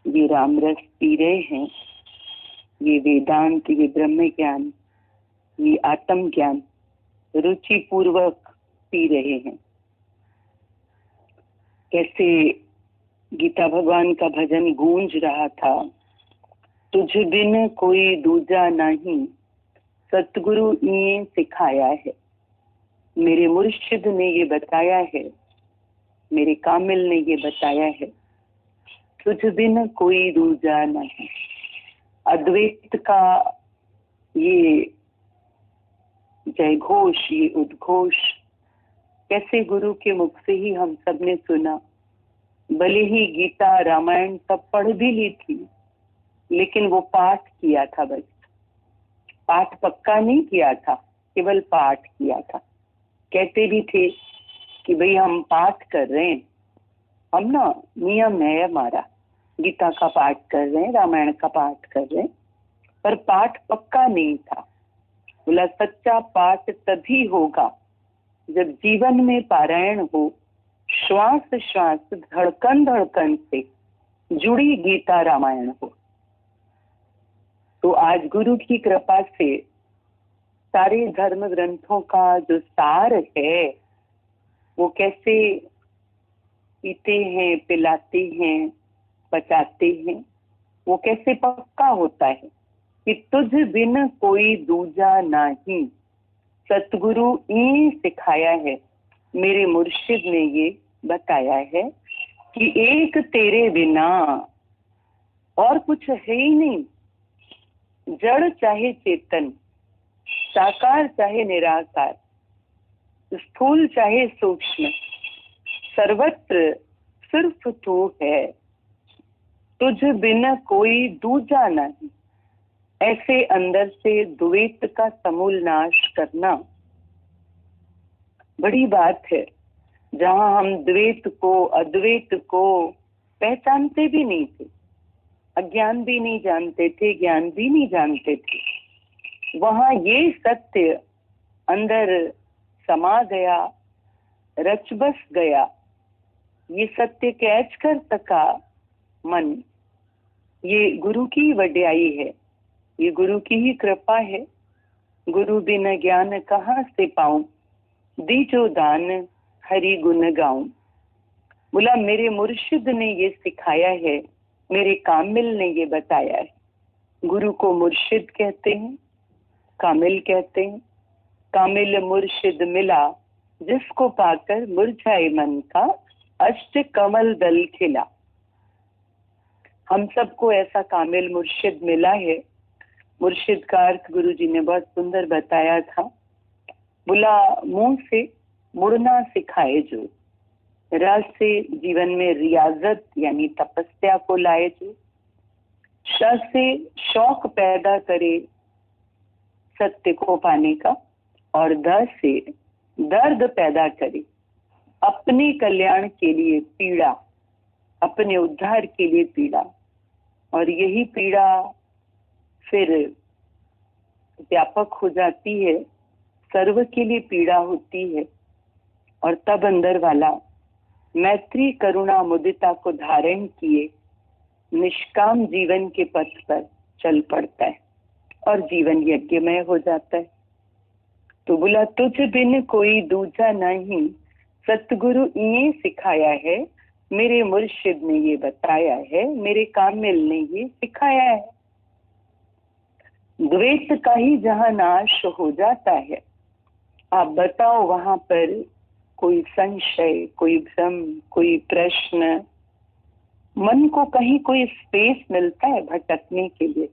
ये रामरस पी रहे हैं, ये वेदांत, ये ब्रह्म ज्ञान, ये आत्म ज्ञान रुचि पूर्वक पी रहे हैं। कैसे गीता भगवान का भजन गूंज रहा था, तुझ बिन कोई दूजा नहीं, सतगुरु ने सिखाया है, मेरे मुर्शिद ने ये बताया है, मेरे कामिल ने ये बताया है, तुझ बिन कोई दूजा नहीं। अद्वैत का ये जय घोष, ये उद्घोष कैसे गुरु के मुख से ही हम सब ने सुना। भले ही गीता रामायण सब पढ़ भी ली थी, लेकिन वो पाठ किया था, बस पाठ पक्का नहीं किया था, केवल पाठ किया था। कहते भी थे कि भाई हम पाठ कर रहे हैं, हम ना नियम है हमारा, गीता का पाठ कर रहे हैं, रामायण का पाठ कर रहे हैं, पर पाठ पक्का नहीं था। बोला सच्चा पाठ तभी होगा जब जीवन में पारायण हो, श्वास श्वास, धड़कन धड़कन से जुड़ी गीता रामायण हो। तो आज गुरु की कृपा से सारे धर्म ग्रंथों का जो सार है, वो कैसे पीते हैं, पिलाते हैं, पचाते हैं, वो कैसे पक्का होता है कि तुझ बिन कोई दूजा नहीं, सतगुरु ने सिखाया है, मेरे मुर्शिद ने ये बताया है कि एक तेरे बिना और कुछ है ही नहीं। जड़ चाहे चेतन, साकार चाहे निराकार, स्थूल चाहे सूक्ष्म, सर्वत्र सिर्फ तू है, तुझ बिना कोई दूजा नहीं। ऐसे अंदर से द्वैत का समूल नाश करना बड़ी बात है। जहां हम द्वैत को, अद्वैत को पहचानते भी नहीं थे, अज्ञान भी नहीं जानते थे, ज्ञान भी नहीं जानते थे, वहां ये सत्य अंदर समा गया, रच बस गया। ये सत्य कैच कर सका मन, ये गुरु की वड्याई है, ये गुरु की ही कृपा है। गुरु बिना ज्ञान कहाँ से पाऊं, दीजो दान हरि गुण गाऊं। बोला मेरे मुर्शिद ने ये सिखाया है, मेरे कामिल ने ये बताया है। गुरु को मुर्शिद कहते हैं, कामिल कहते हैं। कामिल मुर्शिद मिला, जिसको पाकर मुरझाए मन का, अष्ट कमल दल खिला। हम सबको ऐसा कामिल मुर्शिद मिला है। मुर्शिद का अर्थ गुरु जी ने बहुत सुंदर बताया था। बोला मुंह से मुड़ना सिखाए जो, रस से जीवन में रियाजत यानी तपस्या को लाए जो, श से शौक पैदा करे सत्य को पाने का, और द से दर्द पैदा करे अपने कल्याण के लिए पीड़ा, अपने उद्धार के लिए पीड़ा। और यही पीड़ा फिर व्यापक हो जाती है, सर्व के लिए पीड़ा होती है, और तब अंदर वाला मैत्री करुणा मुदिता को धारण किए निष्काम जीवन के पथ पर चल पड़ता है और जीवन यज्ञमय हो जाता है। तो बोला तुझ बिन कोई दूजा नहीं, सतगुरु ने सिखाया है, मेरे मुर्शिद ने ये बताया है, मेरे कामिल ने ये सिखाया है। द्वैत का ही जहां नाश हो जाता है, आप बताओ वहां पर कोई संशय, कोई भ्रम, कोई प्रश्न, मन को कहीं कोई स्पेस मिलता है भटकने के लिए?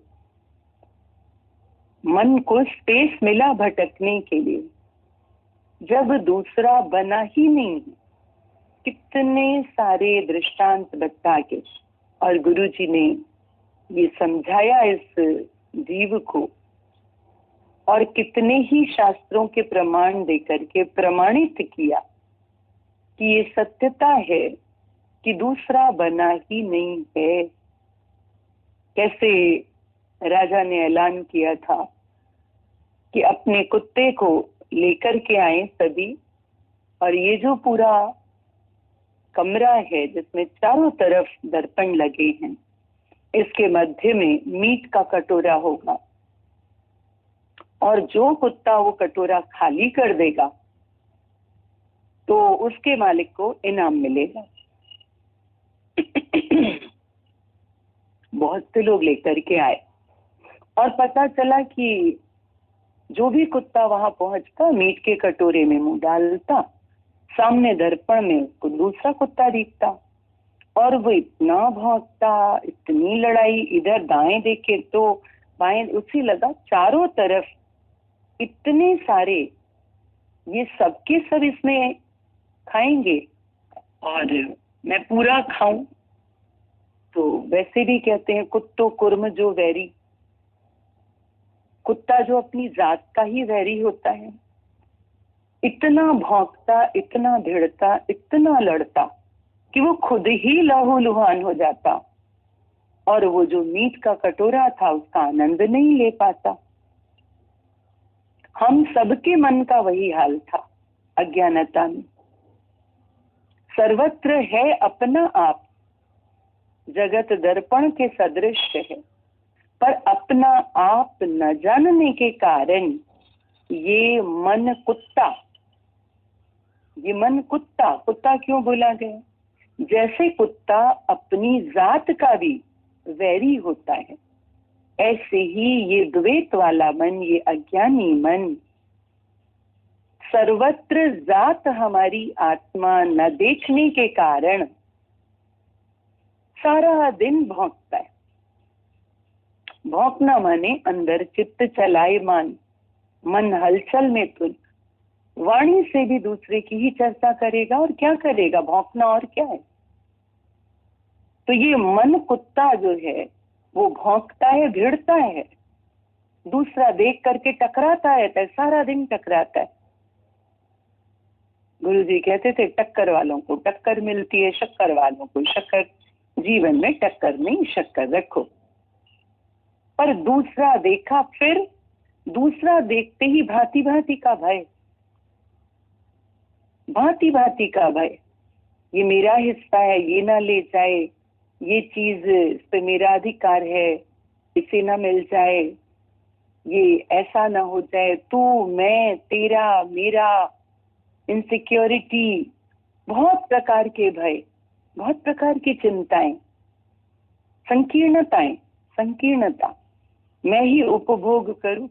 मन को स्पेस मिला भटकने के लिए? जब दूसरा बना ही नहीं। कितने सारे दृष्टांत बता के और गुरु जी ने ये समझाया इस जीव को, और कितने ही शास्त्रों के प्रमाण देकर के प्रमाणित किया कि ये सत्यता है कि दूसरा बना ही नहीं है। कैसे राजा ने ऐलान किया था कि अपने कुत्ते को लेकर के आए सभी, और ये जो पूरा कमरा है जिसमें चारों तरफ दर्पण लगे हैं, इसके मध्य में मीट का कटोरा होगा, और जो कुत्ता वो कटोरा खाली कर देगा तो उसके मालिक को इनाम मिलेगा। बहुत से लोग लेकर के आए और पता चला कि जो भी कुत्ता वहां पहुंचता मीट के कटोरे में मुंह डालता, सामने दर्पण में उसको दूसरा कुत्ता दिखता और वो इतना भौंकता, इतनी लड़ाई, इधर दाएं देखे तो बाएं, उसी लगा चारों तरफ इतने सारे, ये सबके सब इसमें खाएंगे और मैं पूरा खाऊं। तो वैसे भी कहते हैं कुत्तो कुर्म जो वैरी, कुत्ता जो अपनी जात का ही वैरी होता है। इतना भौंकता, इतना भिड़ता, इतना लड़ता कि वो खुद ही लहूलुहान हो जाता, और वो जो मीट का कटोरा था उसका आनंद नहीं ले पाता। हम सबके मन का वही हाल था अज्ञानता में। सर्वत्र है अपना आप, जगत दर्पण के सदृश है, पर अपना आप न जानने के कारण ये मन कुत्ता, ये मन कुत्ता, कुत्ता क्यों बोला गया? जैसे कुत्ता अपनी जात का भी वैरी होता है, ऐसे ही ये द्वैत वाला मन, ये अज्ञानी मन सर्वत्र जात हमारी आत्मा न देखने के कारण सारा दिन भौंकता है। भौंकना माने अंदर चित्त चलायमान, मन हलचल में तुल, वाणी से भी दूसरे की ही चर्चा करेगा, और क्या करेगा? भौंकना और क्या है? तो ये मन कुत्ता जो है वो भौंकता है, भिड़ता है, दूसरा देख करके टकराता है, तो सारा दिन टकराता है। गुरु जी कहते थे टक्कर वालों को टक्कर मिलती है, शक्कर वालों को शक्कर। जीवन में टक्कर नहीं, शक्कर रखो। पर दूसरा देखा, फिर दूसरा देखते ही भांति भांति का भय, भांति भांति का भय। ये मेरा हिस्सा है, ये ना ले जाए, ये चीज इस पे मेरा अधिकार है, इसे ना मिल जाए, ये ऐसा ना हो जाए, तू मैं तेरा मेरा, इनसिक्योरिटी, बहुत प्रकार के भय, बहुत प्रकार की चिंताएं, संकीर्णताएं, संकीर्णता। मैं ही उपभोग करूं,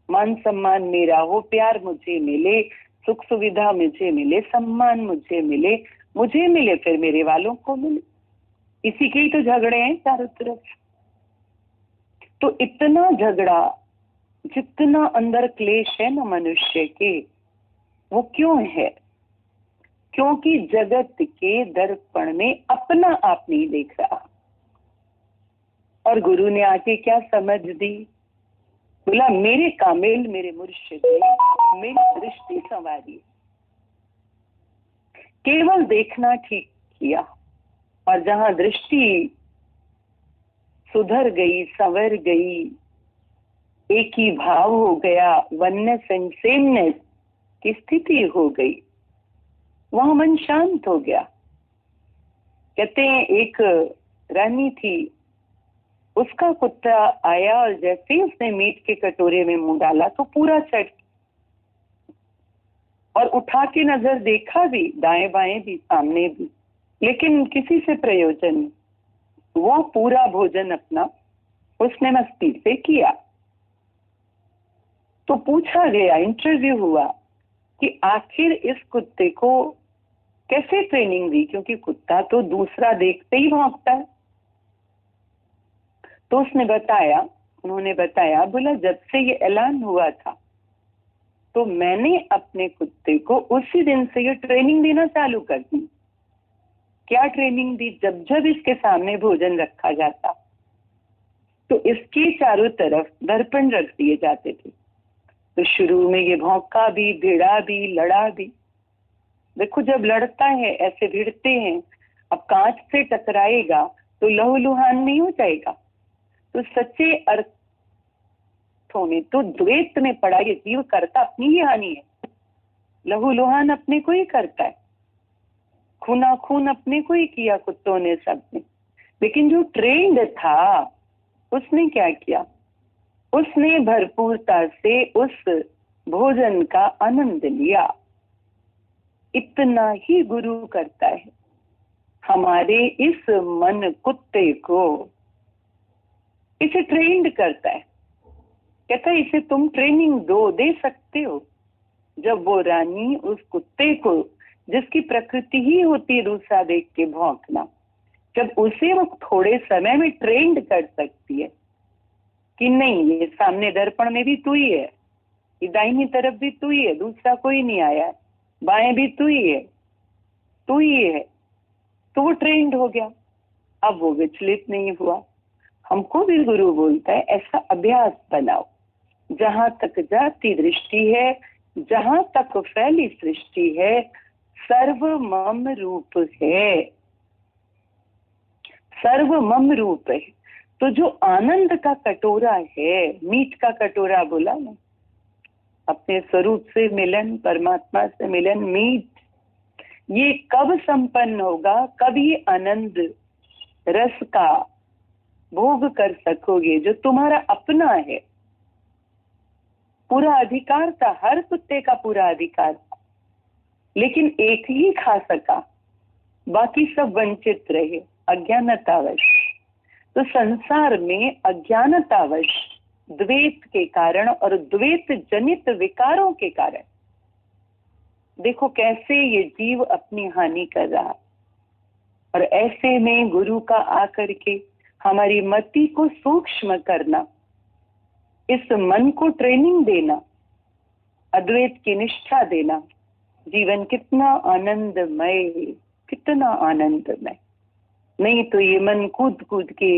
मान सम्मान मेरा हो, प्यार मुझे मिले, सुख सुविधा मुझे मिले, सम्मान मुझे मिले, फिर मेरे वालों को मिले। इसी के ही तो झगड़े हैं चारों तरफ। तो इतना झगड़ा, जितना अंदर क्लेश है ना मनुष्य के, वो क्यों है? क्योंकि जगत के दर्पण में अपना आप नहीं देख रहा। और गुरु ने आके क्या समझ दी? बोला मेरे कामेल, मेरे मुर्शिद ने मेरी दृष्टि संवारी, केवल देखना ठीक किया, और जहां दृष्टि सुधर गई, संवर गई, एक ही भाव हो गया, वननेस एंड सेमनेस की स्थिति हो गई, वहां मन शांत हो गया। कहते हैं एक रानी थी, उसका कुत्ता आया और जैसे ही उसने मीट के कटोरे में मुंह डाला तो पूरा चट, और उठा के नजर देखा भी, दाएं बाएं भी, सामने भी, लेकिन किसी से प्रयोजन नहीं। वो पूरा भोजन अपना उसने मस्ती से किया। तो पूछा गया, इंटरव्यू हुआ कि आखिर इस कुत्ते को कैसे ट्रेनिंग दी, क्योंकि कुत्ता तो दूसरा देखते ही भौंकता है। तो उसने बताया, उन्होंने बताया, बोला जब से ये ऐलान हुआ था तो मैंने अपने कुत्ते को उसी दिन से ये ट्रेनिंग देना चालू कर दी। क्या ट्रेनिंग दी? जब जब इसके सामने भोजन रखा जाता तो इसके चारों तरफ दर्पण रख दिए जाते थे। तो शुरू में ये भौंका भी, भिड़ा भी, लड़ा भी। देखो जब लड़ता है ऐसे भिड़ते हैं, अब कांच से टकराएगा तो लहूलुहान नहीं हो जाएगा। तो सच्चे अर्थों में तो द्वैत में पड़ा ये जीव करता अपनी ही हानि है। लहूलुहान अपने को ही करता है, खूना खून अपने को ही किया कुत्तों ने, सबने। लेकिन जो ट्रेंड था उसने क्या किया? उसने भरपूरता से उस भोजन का आनंद लिया। इतना ही गुरु करता है। हमारे इस मन कुत्ते को इसे ट्रेंड करता है। कहता है इसे तुम ट्रेनिंग दे सकते हो। जब वो रानी उस कुत्ते को, जिसकी प्रकृति ही होती है दूसरा देख के भौंकना, जब उसे वो थोड़े समय में ट्रेंड कर सकती है कि नहीं ये सामने दर्पण में भी तू ही है, ये दाहिनी तरफ भी तू ही है, दूसरा कोई नहीं आया है, बाएं भी तू ही है, तू ही है, तो वो ट्रेंड हो गया। अब वो विचलित नहीं हुआ। हमको भी गुरु बोलता है ऐसा अभ्यास बनाओ। जहां तक जाती दृष्टि है, जहां तक फैली सृष्टि है, सर्व मम रूप है, सर्व मम रूप है। तो जो आनंद का कटोरा है, मीठ का कटोरा बोला ना, अपने स्वरूप से मिलन, परमात्मा से मिलन, मीठ, ये कब संपन्न होगा? कब ये आनंद रस का भोग कर सकोगे जो तुम्हारा अपना है? पूरा अधिकार था, हर कुत्ते का पूरा अधिकार था, लेकिन एक ही खा सका, बाकी सब वंचित रहे अज्ञानतावश। तो संसार में अज्ञानतावश, द्वैत के कारण और द्वैत जनित विकारों के कारण देखो कैसे ये जीव अपनी हानि कर रहा। और ऐसे में गुरु का आकर के हमारी मति को सूक्ष्म करना, इस मन को ट्रेनिंग देना, अद्वैत की निष्ठा देना, जीवन कितना आनंदमय, कितना आनंदमय। नहीं तो ये मन कूद कूद के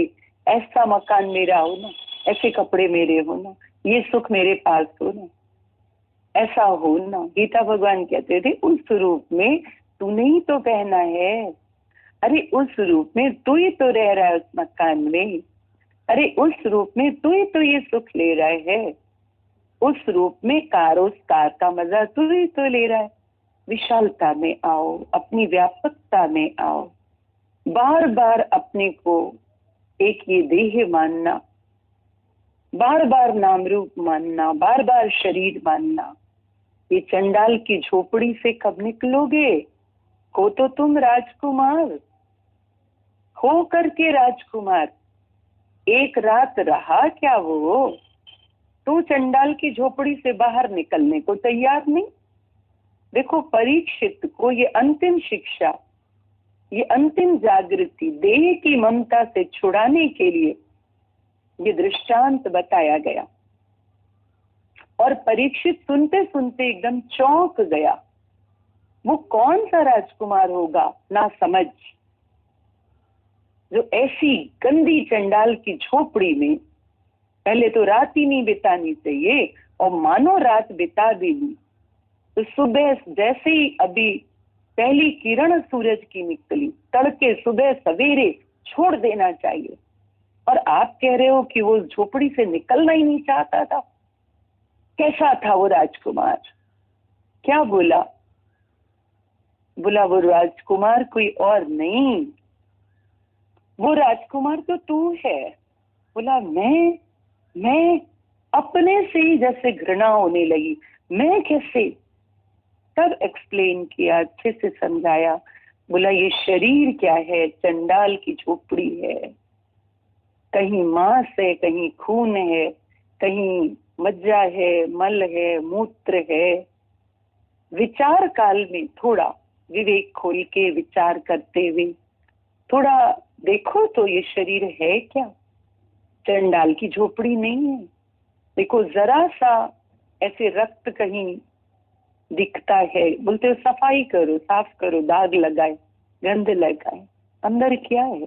ऐसा मकान मेरा हो ना, ऐसे कपड़े मेरे हो ना, ये सुख मेरे पास हो ना, ऐसा हो ना। गीता भगवान कहते थे उस रूप में तूने ही तो पहना है, अरे उस रूप में तू ही तो रह रहा है उस मकान में, अरे उस रूप में तू ही तो ये सुख ले रहा है, उस रूप में उस कार का मजा तू ही तो ले रहा है। विशालता में आओ, अपनी व्यापकता में आओ। बार बार अपने को एक ये देह मानना, बार बार नाम रूप मानना, बार बार शरीर मानना, ये चंडाल की झोपड़ी से कब निकलोगे? हो तो तुम राजकुमार, हो करके राजकुमार। एक रात रहा क्या वो? तू चंडाल की झोपड़ी से बाहर निकलने को तैयार नहीं। देखो परीक्षित को ये अंतिम शिक्षा, ये अंतिम जागृति देह की ममता से छुड़ाने के लिए ये दृष्टांत बताया गया। और परीक्षित सुनते सुनते एकदम चौंक गया। वो कौन सा राजकुमार होगा ना समझ, जो ऐसी गंदी चंडाल की झोपड़ी में पहले तो रात ही नहीं बितानी चाहिए, और मानो रात बिता भी ली तो सुबह जैसे ही अभी पहली किरण सूरज की निकली, तड़के सुबह सवेरे छोड़ देना चाहिए। और आप कह रहे हो कि वो झोपड़ी से निकलना ही नहीं चाहता था। कैसा था वो राजकुमार? क्या बोला? बोला वो राजकुमार कोई और नहीं, वो राजकुमार तो तू है। बोला मैं अपने से ही जैसे घृणा होने लगी, मैं कैसे? तब एक्सप्लेन किया, अच्छे से समझाया। बोला ये शरीर क्या है? चंडाल की झोपड़ी है, कहीं मांस है, कहीं खून है, कहीं मज्जा है, मल है, मूत्र है। विचार काल में थोड़ा विवेक खोल के विचार करते हुए थोड़ा देखो तो ये शरीर है क्या? चंडाल की झोपड़ी नहीं है। देखो जरा सा ऐसे रक्त कहीं दिखता है। बोलते हो सफाई करो, साफ करो, दाग लगाए, गंध लगाए, अंदर क्या है?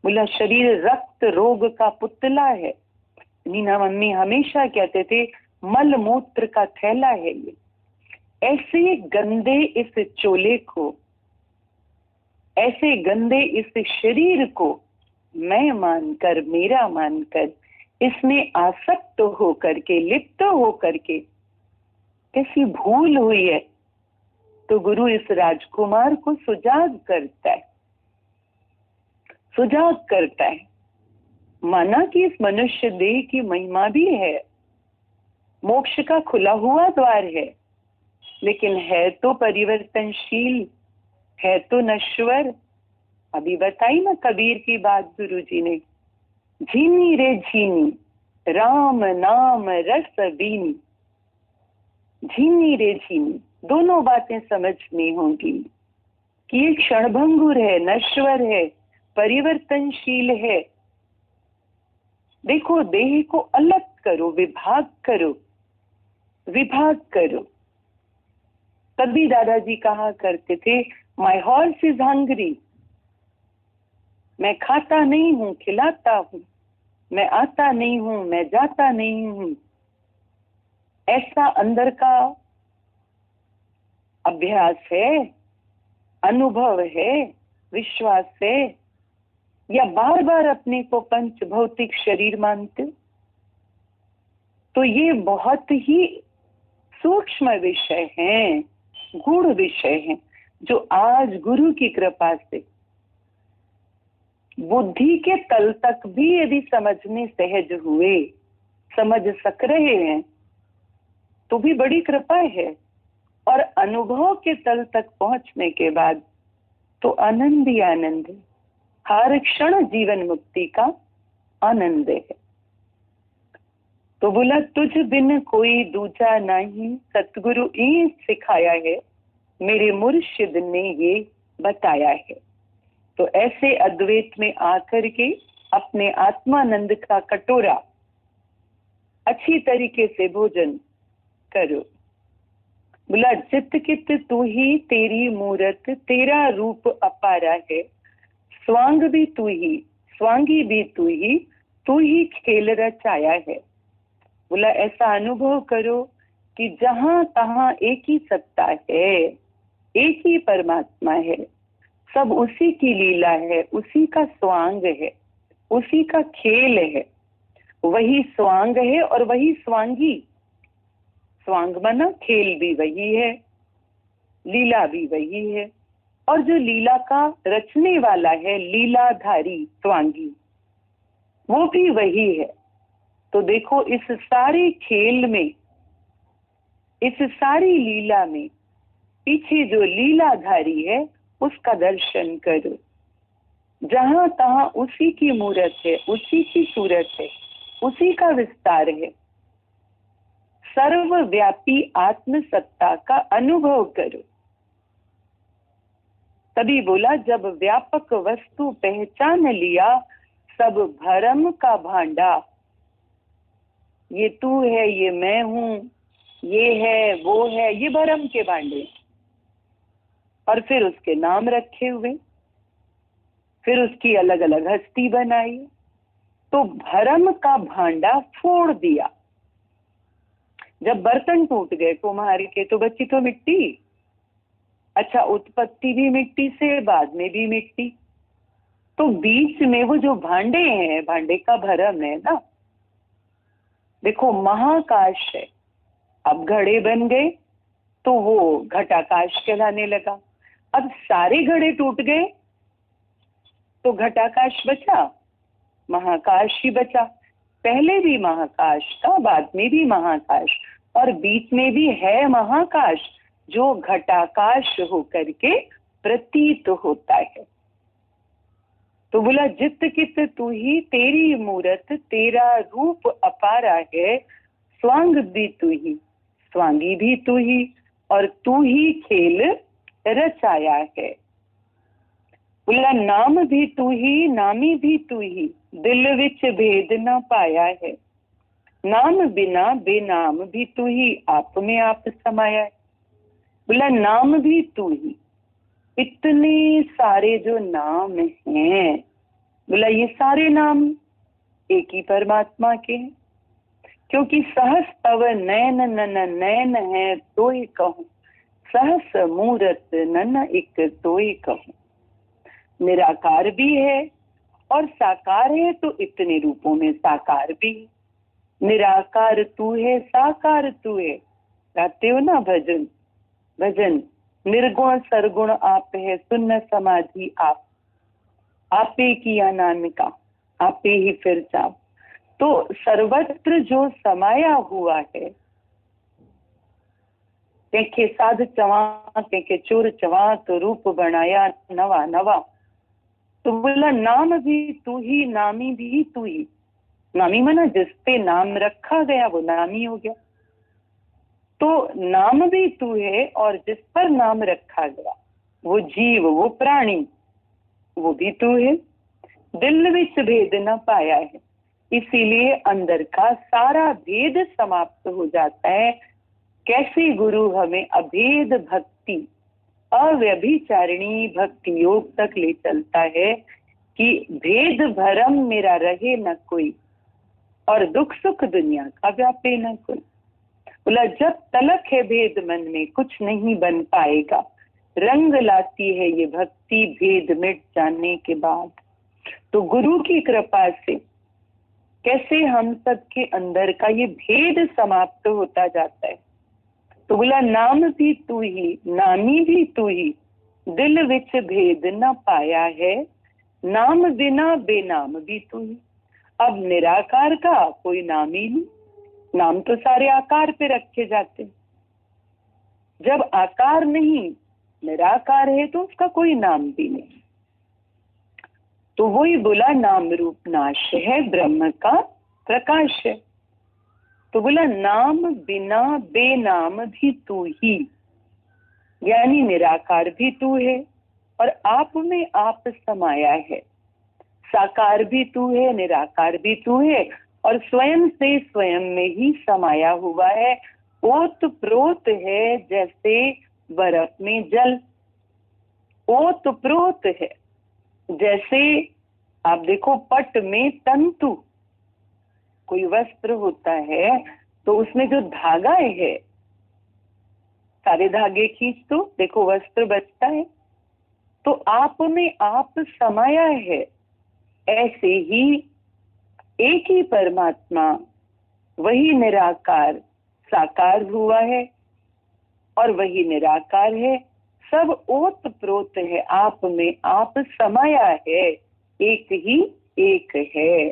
बोला शरीर रक्त रोग का पुतला है। नीना मम्मी हमेशा कहते थे मल मूत्र का थैला है ये। ऐसे गंदे इस चोले को, ऐसे गंदे इस शरीर को मैं मानकर, मेरा मानकर, इसमें आसक्त हो करके, लिप्त हो करके कैसी भूल हुई है। तो गुरु इस राजकुमार को सुजाग करता है, सुजाग करता है। माना कि इस मनुष्य देह की महिमा भी है, मोक्ष का खुला हुआ द्वार है, लेकिन है तो परिवर्तनशील, है तो नश्वर। अभी बताई ना कबीर की बात गुरु जी ने, झीनी रे झीनी राम नाम रस बीनी। झीनी रे झीनी, दोनों बातें समझनी होंगी कि ये क्षणभंगुर है, नश्वर है, परिवर्तनशील है। देखो देह को अलग करो, विभाग करो, विभाग करो। तभी दादाजी कहा करते थे माय हॉर्स इज हंग्री। मैं खाता नहीं हूं, खिलाता हूं। मैं आता नहीं हूं, मैं जाता नहीं हूं। ऐसा अंदर का अभ्यास है, अनुभव है, विश्वास है, या बार बार अपने को पंच भौतिक शरीर मानते हो? तो ये बहुत ही सूक्ष्म विषय हैं, गूढ़ विषय हैं, जो आज गुरु की कृपा से बुद्धि के तल तक भी यदि समझने सहज हुए, समझ सक रहे हैं, तो भी बड़ी कृपा है। और अनुभव के तल तक पहुंचने के बाद तो आनंद ही आनंद है, हर क्षण जीवन मुक्ति का आनंद है। तो बोला तुझ बिन कोई दूजा नहीं, सतगुरु ई सिखाया है, मेरे मुर्शिद ने ये बताया है। तो ऐसे अद्वैत में आकर के अपने आत्मानंद का कटोरा अच्छी तरीके से भोजन करो। बोला चित्त कित तू ही, तेरी मूरत तेरा रूप अपारा है, स्वांग भी तू ही, स्वांगी भी तू ही खेल रचाया है। बोला ऐसा अनुभव करो कि जहां तहां एक ही सत्ता है, एक ही परमात्मा है, सब उसी की लीला है, उसी का स्वांग है, उसी का खेल है। वही स्वांग है और वही स्वांगी। स्वांग माना खेल भी वही है, लीला भी वही है, और जो लीला का रचने वाला है, लीलाधारी स्वांगी, वो भी वही है। तो देखो इस सारे खेल में, इस सारी लीला में पीछे जो लीलाधारी है उसका दर्शन करो। जहां तहां उसी की मूरत है, उसी की सूरत है, उसी का विस्तार है। सर्वव्यापी आत्म सत्ता का अनुभव करो। तभी बोला जब व्यापक वस्तु पहचान लिया, सब भरम का भांडा। ये तू है, ये मैं हूं, ये है, वो है, ये भरम के भांडे। और फिर उसके नाम रखे हुए, फिर उसकी अलग अलग हस्ती बनाई। तो भरम का भांडा फोड़ दिया। जब बर्तन टूट गए कुम्हार के, तो बची तो मिट्टी। अच्छा, उत्पत्ति भी मिट्टी से, बाद में भी मिट्टी, तो बीच में वो जो भांडे हैं, भांडे का भरम है ना। देखो महाकाश है, अब घड़े बन गए तो वो घटाकाश कहलाने लगा। अब सारे घड़े टूट गए तो घटाकाश बचा, महाकाश ही बचा। पहले भी महाकाश था, बाद में भी महाकाश, और बीच में भी है महाकाश, जो घटाकाश होकर के प्रतीत होता है। तो बोला जित कित तू ही, तेरी मूरत तेरा रूप अपारा है, स्वांग भी तू ही, स्वांगी भी तू ही, और तू ही खेल रचाया है। बोला नाम भी तू ही, नामी भी तू ही, दिल विच भेद न पाया है। नाम बिना बेनाम भी तू ही, आप में आप समाया है। बोला नाम भी तू ही। इतने सारे जो नाम हैं, बोला ये सारे नाम एक ही परमात्मा के हैं, क्योंकि सहस तव नैन नन नैन है तो ही कहूं, सहस मूरत नन एक तो ही कहूं। निराकार भी है और साकार है, तो इतने रूपों में साकार भी है। निराकार तू है, साकार तू है। गाते हो ना भजन, भजन निर्गुण सरगुण आप है, सुन्न समाधि आप, आपे किया नानका आपे ही फिर जाओ। तो सर्वत्र जो समाया हुआ है, कंहिंखे साध चवा कंहिंखे चोर चवा तो रूप बनाया नवा नवा। तो बोला नाम भी तू ही, नामी भी तू ही। नामी माना जिस पे नाम रखा गया वो नामी हो गया। तो नाम भी तू है और जिस पर नाम रखा गया वो जीव, वो प्राणी, वो भी तू है। दिल विच भेद न पाया है, इसीलिए अंदर का सारा भेद समाप्त हो जाता है। कैसे गुरु हमें अभेद भक्ति, अव्यभिचारिणी भक्ति योग तक ले चलता है कि भेद भरम मेरा रहे न कोई, और दुख सुख दुनिया का व्यापे न कोई। बोला जब तलक है भेद मन में कुछ नहीं बन पाएगा, रंग लाती है ये भक्ति भेद मिट जाने के बाद। तो गुरु की कृपा से कैसे हम सबके अंदर का ये भेद समाप्त होता जाता है। तो बोला नाम भी तू ही, नामी भी तू ही, दिल विच भेद न पाया है, नाम बिना बेनाम भी तू ही। अब निराकार का कोई नाम ही नहीं, नाम तो सारे आकार पे रखे जाते। जब आकार नहीं, निराकार है, तो उसका कोई नाम भी नहीं। तो वही बोला नाम रूप नाश है, ब्रह्म का प्रकाश है। तो बोला नाम बिना बेनाम भी तू ही, यानी निराकार भी तू है और आप में आप समाया है। साकार भी तू है, निराकार भी तू है और स्वयं से स्वयं में ही समाया हुआ है। ओत प्रोत है जैसे बर्फ में जल, ओत प्रोत है जैसे आप देखो पट में तंतु, कोई वस्त्र होता है तो उसमें जो धागा है, सारे धागे खींच दो, देखो वस्त्र बचता है। तो आप में आप समाया है। ऐसे ही एक ही परमात्मा, वही निराकार साकार हुआ है और वही निराकार है, सब ओत प्रोत है, आप में आप समाया है, एक ही एक है।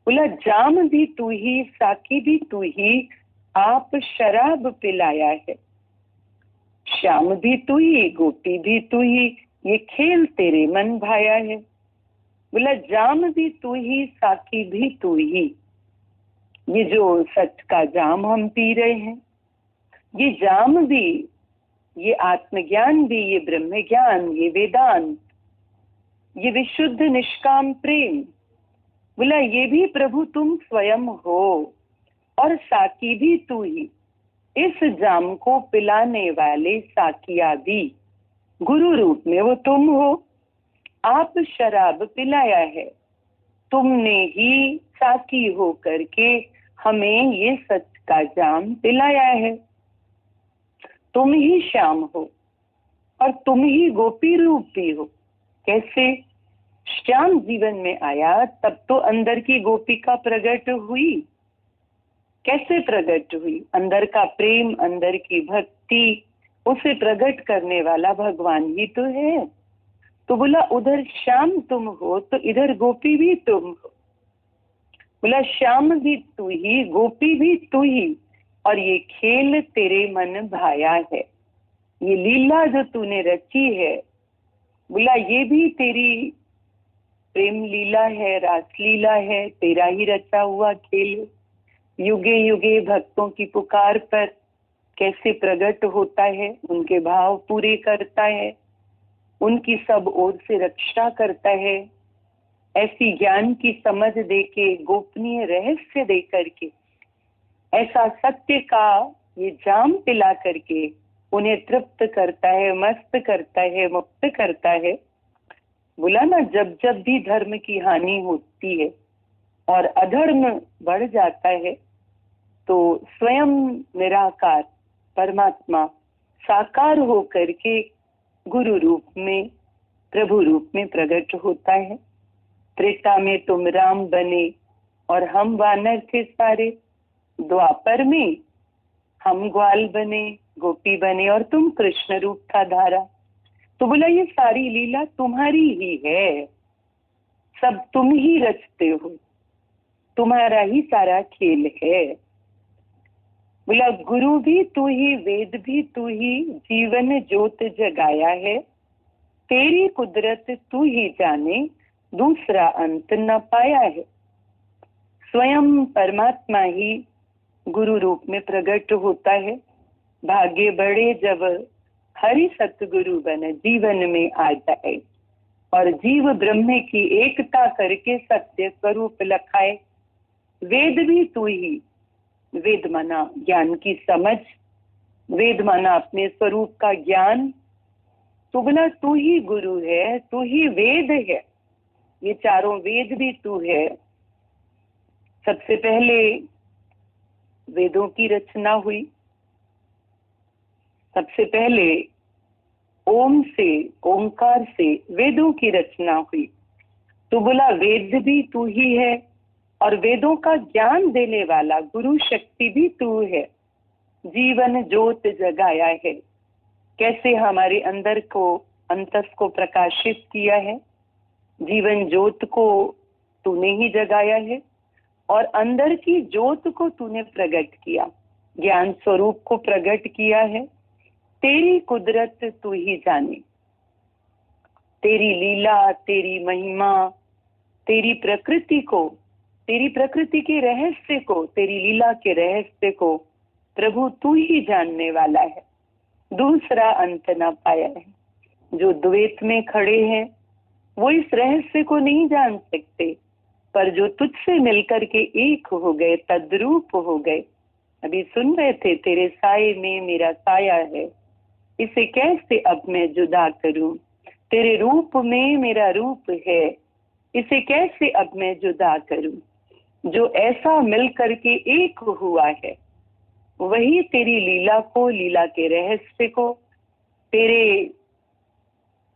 बोला जाम भी तू ही, साकी भी तू ही, आप शराब पिलाया है। श्याम भी तू ही, गोपी भी तू ही, ये खेल तेरे मन भाया है। बोला जाम भी तू ही, साकी भी तू ही। ये जो सच का जाम हम पी रहे हैं, ये जाम भी, ये आत्मज्ञान भी, ये ब्रह्म ज्ञान, ये वेदांत, ये विशुद्ध निष्काम प्रेम, बोला ये भी प्रभु तुम स्वयं हो और साकी भी तू ही। इस जाम को पिलाने वाले साकिया भी गुरु रूप में वो तुम हो। आप शराब पिलाया है, तुमने ही साकी हो करके हमें ये सच का जाम पिलाया है। तुम ही श्याम हो और तुम ही गोपी रूप भी हो। कैसे? श्याम जीवन में आया तब तो अंदर की गोपिका प्रकट हुई। कैसे प्रकट हुई? अंदर का प्रेम, अंदर की भक्ति, उसे प्रकट करने वाला भगवान ही तो है। तो बोला उधर श्याम तुम हो तो इधर गोपी भी तुम हो। बोला श्याम भी तू ही, गोपी भी तू ही, और ये खेल तेरे मन भाया है। ये लीला जो तूने रची है, बोला ये भी तेरी प्रेम लीला है, रासलीला है, तेरा ही रचा हुआ खेल। युगे युगे भक्तों की पुकार पर कैसे प्रकट होता है, उनके भाव पूरे करता है, उनकी सब ओर से रक्षा करता है। ऐसी ज्ञान की समझ देके, गोपनीय रहस्य दे करके, ऐसा सत्य का ये जाम पिला करके उन्हें तृप्त करता है, मस्त करता है, मुक्त करता है। बोला ना, जब जब भी धर्म की हानि होती है और अधर्म बढ़ जाता है तो स्वयं निराकार परमात्मा साकार होकर के गुरु रूप में, प्रभु रूप में प्रकट होता है। त्रेता में तुम राम बने और हम वानर थे सारे, द्वापर में हम ग्वाल बने, गोपी बने और तुम कृष्ण रूप था धारा। तो बोला ये सारी लीला तुम्हारी ही है, सब तुम ही रचते हो, तुम्हारा ही सारा खेल है। बोला गुरु भी तू ही, वेद भी तू ही, जीवन ज्योत जगाया है, तेरी कुदरत तू ही जाने, दूसरा अंत न पाया है। स्वयं परमात्मा ही गुरु रूप में प्रकट होता है। भाग्य बड़े जब हरि सतगुरु बन जीवन में आ जाए और जीव ब्रह्म की एकता करके सत्य स्वरूप लखाए। वेद भी तू ही, वेद माना ज्ञान की समझ, वेद माना अपने स्वरूप का ज्ञान। तो बोला तू ही गुरु है, तू ही वेद है, ये चारों वेद भी तू है। सबसे पहले वेदों की रचना हुई, सबसे पहले ओम से, ओंकार से वेदों की रचना हुई। तो बोला वेद भी तू ही है और वेदों का ज्ञान देने वाला गुरु शक्ति भी तू है। जीवन ज्योत जगाया है, कैसे हमारे अंदर को, अंतस को प्रकाशित किया है। जीवन ज्योत को तूने ही जगाया है और अंदर की ज्योत को तूने प्रकट किया, ज्ञान स्वरूप को प्रकट किया है। तेरी कुदरत तू ही जाने, तेरी लीला, तेरी महिमा, तेरी प्रकृति को, तेरी प्रकृति के रहस्य को, तेरी लीला के रहस्य को प्रभु तू ही जानने वाला है, दूसरा अंत न पाया है। जो द्वैत में खड़े हैं वो इस रहस्य को नहीं जान सकते, पर जो तुझसे मिलकर के एक हो गए, तद्रूप हो गए। अभी सुन रहे थे, तेरे साये में मेरा साया है, इसे कैसे अब मैं जुदा करूं। तेरे रूप में मेरा रूप है, इसे कैसे अब मैं जुदा करूं। जो ऐसा मिलकर के एक हुआ है वही तेरी लीला को, लीला के रहस्य को, तेरे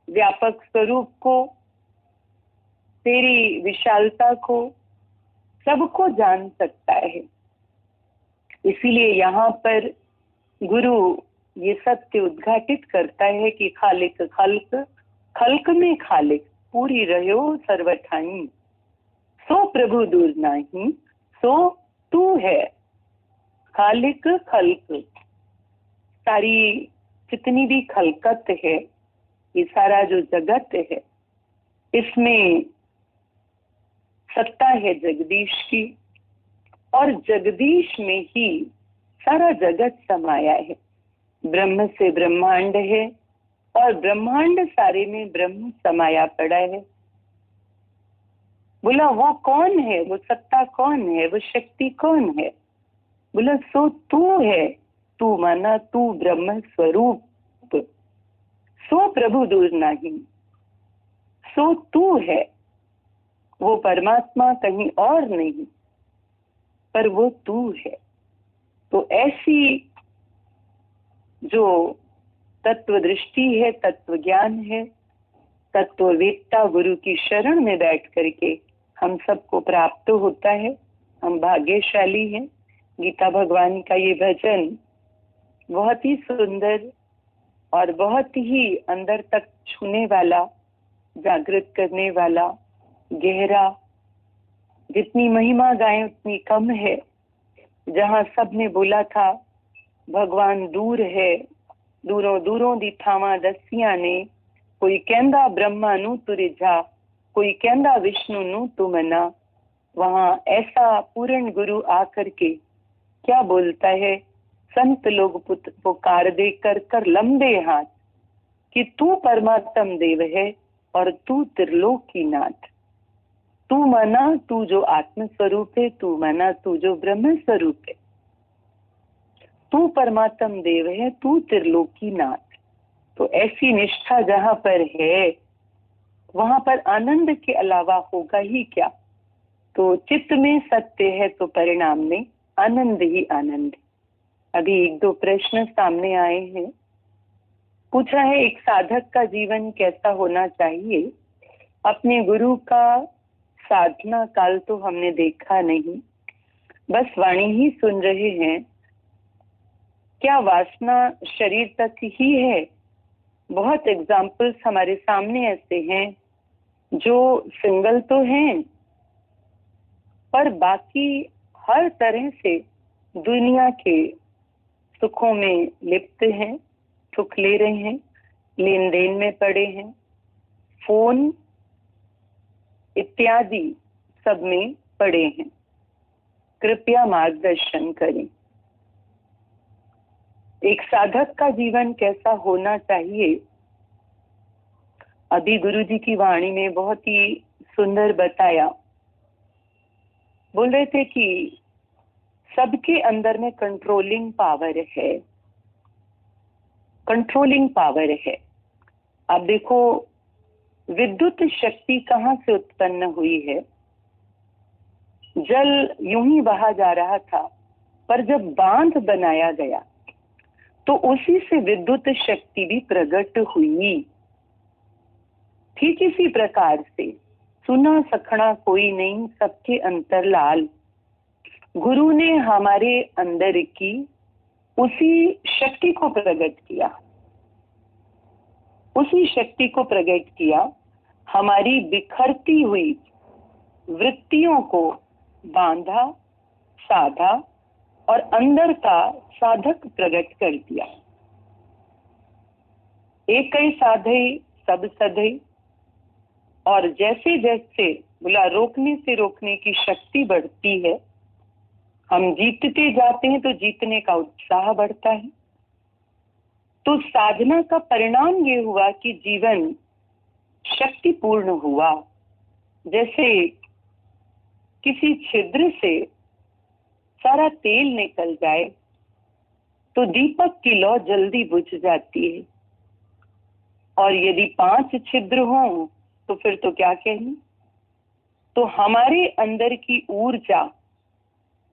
व्यापक स्वरूप को, तेरी विशालता को, सबको जान सकता है। इसीलिए यहाँ पर गुरु ये सत्य उद्घाटित करता है कि खालिक खल्क, खल्क में खालिक, पूरी रहो सर्वठाई, सो प्रभु दूर नहीं, सो तू है। खालिक खल्क, सारी जितनी भी खलकत है, ये सारा जो जगत है, इसमें सत्ता है जगदीश की और जगदीश में ही सारा जगत समाया है। ब्रह्म से ब्रह्मांड है और ब्रह्मांड सारे में ब्रह्म समाया पड़ा है। बोला वो कौन है, वो सत्ता कौन है, वो शक्ति कौन है। बोला सो तू है, तू माना तू ब्रह्म स्वरूप, सो प्रभु दूर नहीं, सो तू है। वो परमात्मा कहीं और नहीं, पर वो तू है। तो ऐसी जो तत्व दृष्टि है, तत्व ज्ञान है, तत्ववेत्ता गुरु की शरण में बैठ करके हम सबको प्राप्त होता है। हम भाग्यशाली हैं। गीता भगवान का ये भजन बहुत ही सुंदर और बहुत ही अंदर तक छूने वाला, जागृत करने वाला, गहरा, जितनी महिमा गाएं उतनी कम है। जहाँ सबने बोला था भगवान दूर है, दूरों दूरों दी थावां दसियां ने, कोई कहंदा ब्रह्मा नू तू रिझा, कोई कहंदा विष्णु नू तू मना। वहाँ ऐसा पूर्ण गुरु आकर के क्या बोलता है, संत लोग पुकार दे कर कर लंबे हाथ कि तू परमात्म देव है और तू त्रिलोकी नाथ। तू माना तू जो आत्म स्वरूप है, तू माना तू जो ब्रह्म स्वरूप है। तू परमात्म देव है, तू त्रिलोकी नाथ। तो ऐसी निष्ठा जहां पर है वहां पर आनंद के अलावा होगा ही क्या। तो चित्त में सत्य है तो परिणाम में आनंद ही आनंद। अभी एक दो प्रश्न सामने आए हैं। पूछा है एक साधक का जीवन कैसा होना चाहिए। अपने गुरु का साधना काल तो हमने देखा नहीं, बस वाणी ही सुन रहे हैं। क्या वासना शरीर तक ही है? बहुत एग्जाम्पल्स हमारे सामने ऐसे हैं जो सिंगल तो हैं पर बाकी हर तरह से दुनिया के सुखों में लिप्त हैं, सुख ले रहे हैं, लेन देन में पड़े हैं, फोन इत्यादि सब में पड़े हैं। कृपया मार्गदर्शन करें। एक साधक का जीवन कैसा होना चाहिए। अभी गुरु जी की वाणी में बहुत ही सुंदर बताया। बोल रहे थे कि सबके अंदर में कंट्रोलिंग पावर है, कंट्रोलिंग पावर है। अब देखो विद्युत शक्ति कहाँ से उत्पन्न हुई है। जल यूं ही बहा जा रहा था, पर जब बांध बनाया गया तो उसी से विद्युत शक्ति भी प्रकट हुई। ठीक इसी प्रकार से सुना सखना कोई नहीं, सबके अंतर लाल। गुरु ने हमारे अंदर की उसी शक्ति को प्रकट किया, उसी शक्ति को प्रकट किया। हमारी बिखरती हुई वृत्तियों को बांधा, साधा और अंदर का साधक प्रकट कर दिया। एक ही साधे सब सधे। और जैसे जैसे बोला रोकने से रोकने की शक्ति बढ़ती है, हम जीतते जाते हैं तो जीतने का उत्साह बढ़ता है। तो साधना का परिणाम ये हुआ कि जीवन शक्तिपूर्ण हुआ। जैसे किसी छिद्र से सारा तेल निकल जाए तो दीपक की लौ जल्दी बुझ जाती है, और यदि 5 छिद्र हों तो फिर तो क्या कहने। तो हमारे अंदर की ऊर्जा,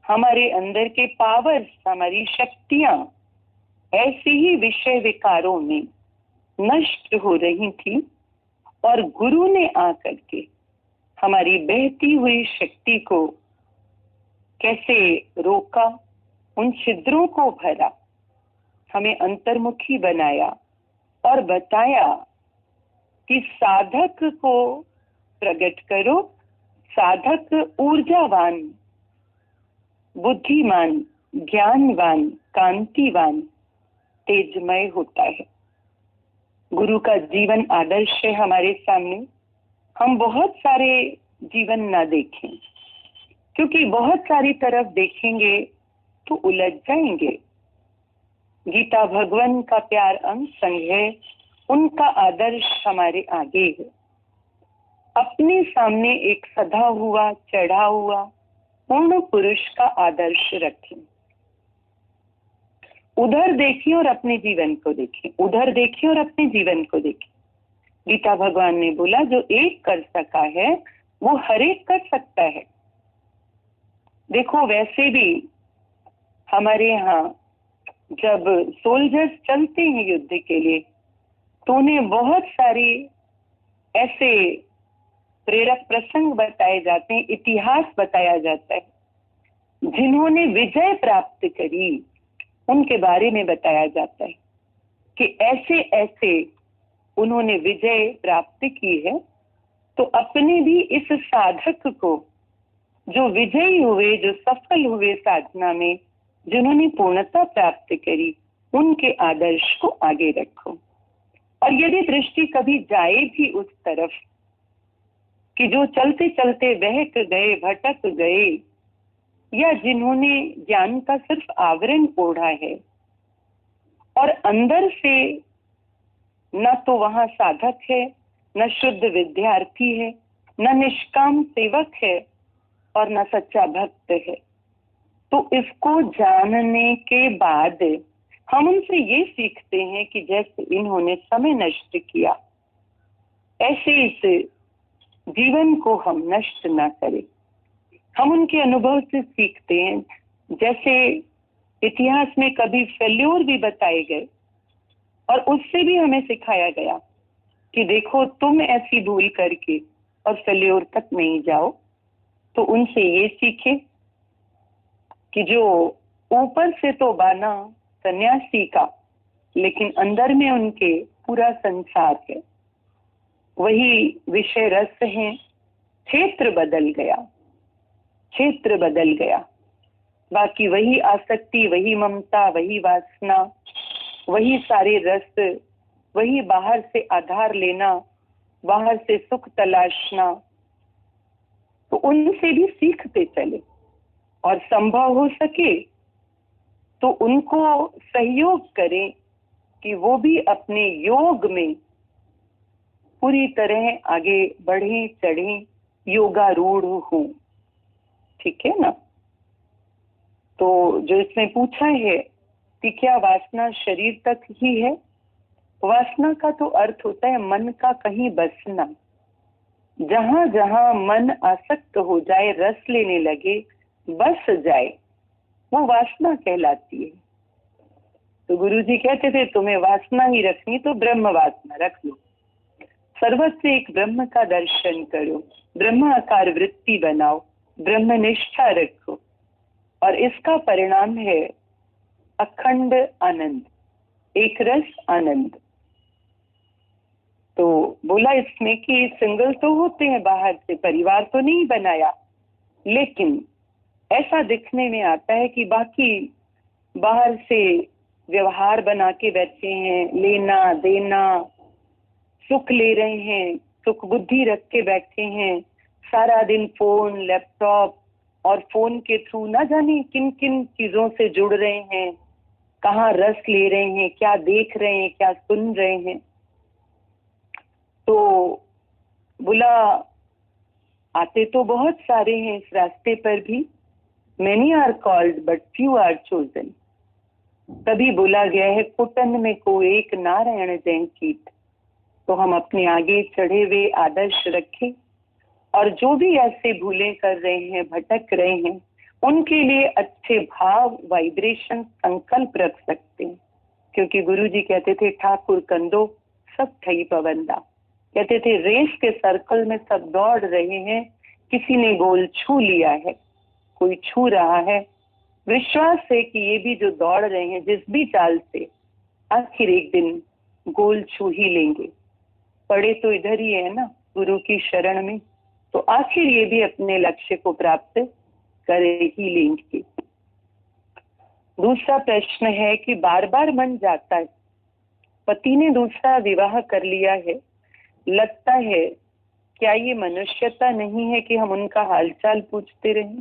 हमारे अंदर के पावर्स, हमारी शक्तियां ऐसे ही विषय विकारों में नष्ट हो रही थी, और गुरु ने आकर के हमारी बहती हुई शक्ति को कैसे रोका, उन छिद्रों को भरा, हमें अंतर्मुखी बनाया और बताया कि साधक को प्रकट करो। साधक ऊर्जावान, बुद्धिमान, ज्ञानवान, कांतिवान, तेजमय होता है। गुरु का जीवन आदर्श है हमारे सामने। हम बहुत सारे जीवन ना देखें, क्योंकि बहुत सारी तरफ देखेंगे तो उलझ जाएंगे। गीता भगवान का प्यार अंग संग है, उनका आदर्श हमारे आगे है। अपने सामने एक सधा हुआ, चढ़ा हुआ पूर्ण पुरुष का आदर्श रखें। उधर देखिए और अपने जीवन को देखें, उधर देखिए और अपने जीवन को देखें। गीता भगवान ने बोला जो एक कर सका है वो हर एक कर सकता है। देखो वैसे भी हमारे यहाँ जब सोल्जर्स चलते हैं युद्ध के लिए तो उन्हें बहुत सारे ऐसे प्रेरक प्रसंग बताए जाते हैं, इतिहास बताया जाता है, जिन्होंने विजय प्राप्त करी उनके बारे में बताया जाता है कि ऐसे ऐसे उन्होंने विजय प्राप्त की है। तो अपने भी इस साधक को, जो विजयी हुए, जो सफल हुए साधना में, जिन्होंने पूर्णता प्राप्त करी, उनके आदर्श को आगे रखो। और यदि दृष्टि कभी जाए भी उस तरफ कि जो चलते चलते बहक गए, भटक गए, या जिन्होंने ज्ञान का सिर्फ आवरण ओढ़ा है और अंदर से न तो वहां साधक है, न शुद्ध विद्यार्थी है, न निष्काम सेवक है और न सच्चा भक्त है, तो इसको जानने के बाद हम उनसे ये सीखते हैं कि जैसे इन्होंने समय नष्ट किया, ऐसे इस जीवन को हम नष्ट ना करें। हम उनके अनुभव से सीखते हैं। जैसे इतिहास में कभी फेल्योर भी बताए गए और उससे भी हमें सिखाया गया कि देखो तुम ऐसी भूल करके और फेल्योर तक नहीं जाओ। तो उनसे ये सीखे कि जो ऊपर से तो बाना सन्यासी का, लेकिन अंदर में उनके पूरा संसार है, वही विषय रस है। क्षेत्र बदल गया, क्षेत्र बदल गया, बाकी वही आसक्ति, वही ममता, वही वासना, वही सारे रस, वही बाहर से आधार लेना, बाहर से सुख तलाशना। तो उनसे भी सीखते चले और संभव हो सके तो उनको सहयोग करें कि वो भी अपने योग में पूरी तरह आगे बढ़े, चढ़े, योगारूढ़ हो। ठीक है ना? तो जो इसमें पूछा है कि क्या वासना शरीर तक ही है? वासना का तो अर्थ होता है मन का कहीं बसना। जहां जहां मन आसक्त हो जाए, रस लेने लगे, बस जाए, वो वासना कहलाती है। तो गुरुजी कहते थे तुम्हें वासना ही रखनी तो ब्रह्म वासना रख लो, सर्वस्व एक ब्रह्म का दर्शन करो, ब्रह्माकार वृत्ति बनाओ, ब्रह्मनिष्ठा रखो, और इसका परिणाम है अखंड आनंद, एक रस आनंद। तो बोला इसमें कि सिंगल तो होते हैं बाहर से, परिवार तो नहीं बनाया, लेकिन ऐसा दिखने में आता है कि बाकी बाहर से व्यवहार बना के बैठे हैं, लेना देना, सुख ले रहे हैं, सुख बुद्धि रख के बैठे हैं, सारा दिन फोन, लैपटॉप और फोन के थ्रू ना जाने किन किन चीजों से जुड़ रहे हैं, कहाँ रस ले रहे हैं, क्या देख रहे हैं, क्या सुन रहे हैं। तो बोला आते तो बहुत सारे हैं इस रास्ते पर भी, many are called but few are chosen। तभी बोला गया है कुटन में को एक नारायण जैन कीट। तो हम अपने आगे चढ़े हुए आदर्श रखें और जो भी ऐसे भूलें कर रहे हैं, भटक रहे हैं, उनके लिए अच्छे भाव, वाइब्रेशन, संकल्प रख सकते हैं। क्योंकि गुरुजी कहते थे ठाकुर कंदो सब ठई पवंदा, कहते थे रेस के सर्कल में सब दौड़ रहे हैं, किसी ने गोल छू लिया है, कोई छू रहा है। विश्वास है कि ये भी जो दौड़ रहे हैं जिस भी चाल से, आखिर एक दिन गोल छू ही लेंगे। पड़े तो इधर ही है ना, गुरु की शरण में, तो आखिर ये भी अपने लक्ष्य को प्राप्त कर ही लेंगे। दूसरा प्रश्न है कि बार बार मन जाता है, पति ने दूसरा विवाह कर लिया है, लगता है क्या ये मनुष्यता नहीं है कि हम उनका हालचाल पूछते रहें?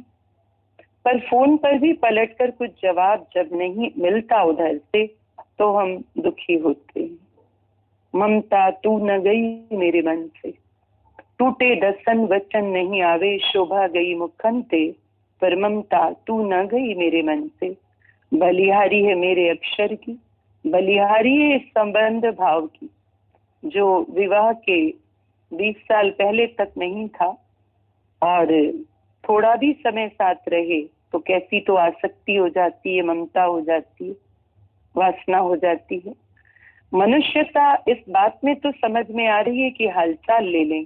पर फोन पर भी पलटकर कुछ जवाब जब नहीं मिलता उधर से तो हम दुखी होते हैं। ममता तू न गई मेरे मन से, टूटे दसन वचन नहीं आवे, शोभा गई मुखन ते, पर ममता तू न गई मेरे मन से। बलिहारी है मेरे अक्षर की, बलिहारी है इस संबंध भाव की, जो विवाह के 20 साल पहले तक नहीं था, और थोड़ा भी समय साथ रहे तो कैसी तो आसक्ति हो जाती है, ममता हो जाती है, वासना हो जाती है। मनुष्यता इस बात में तो समझ में आ रही है कि हालचाल ले लें,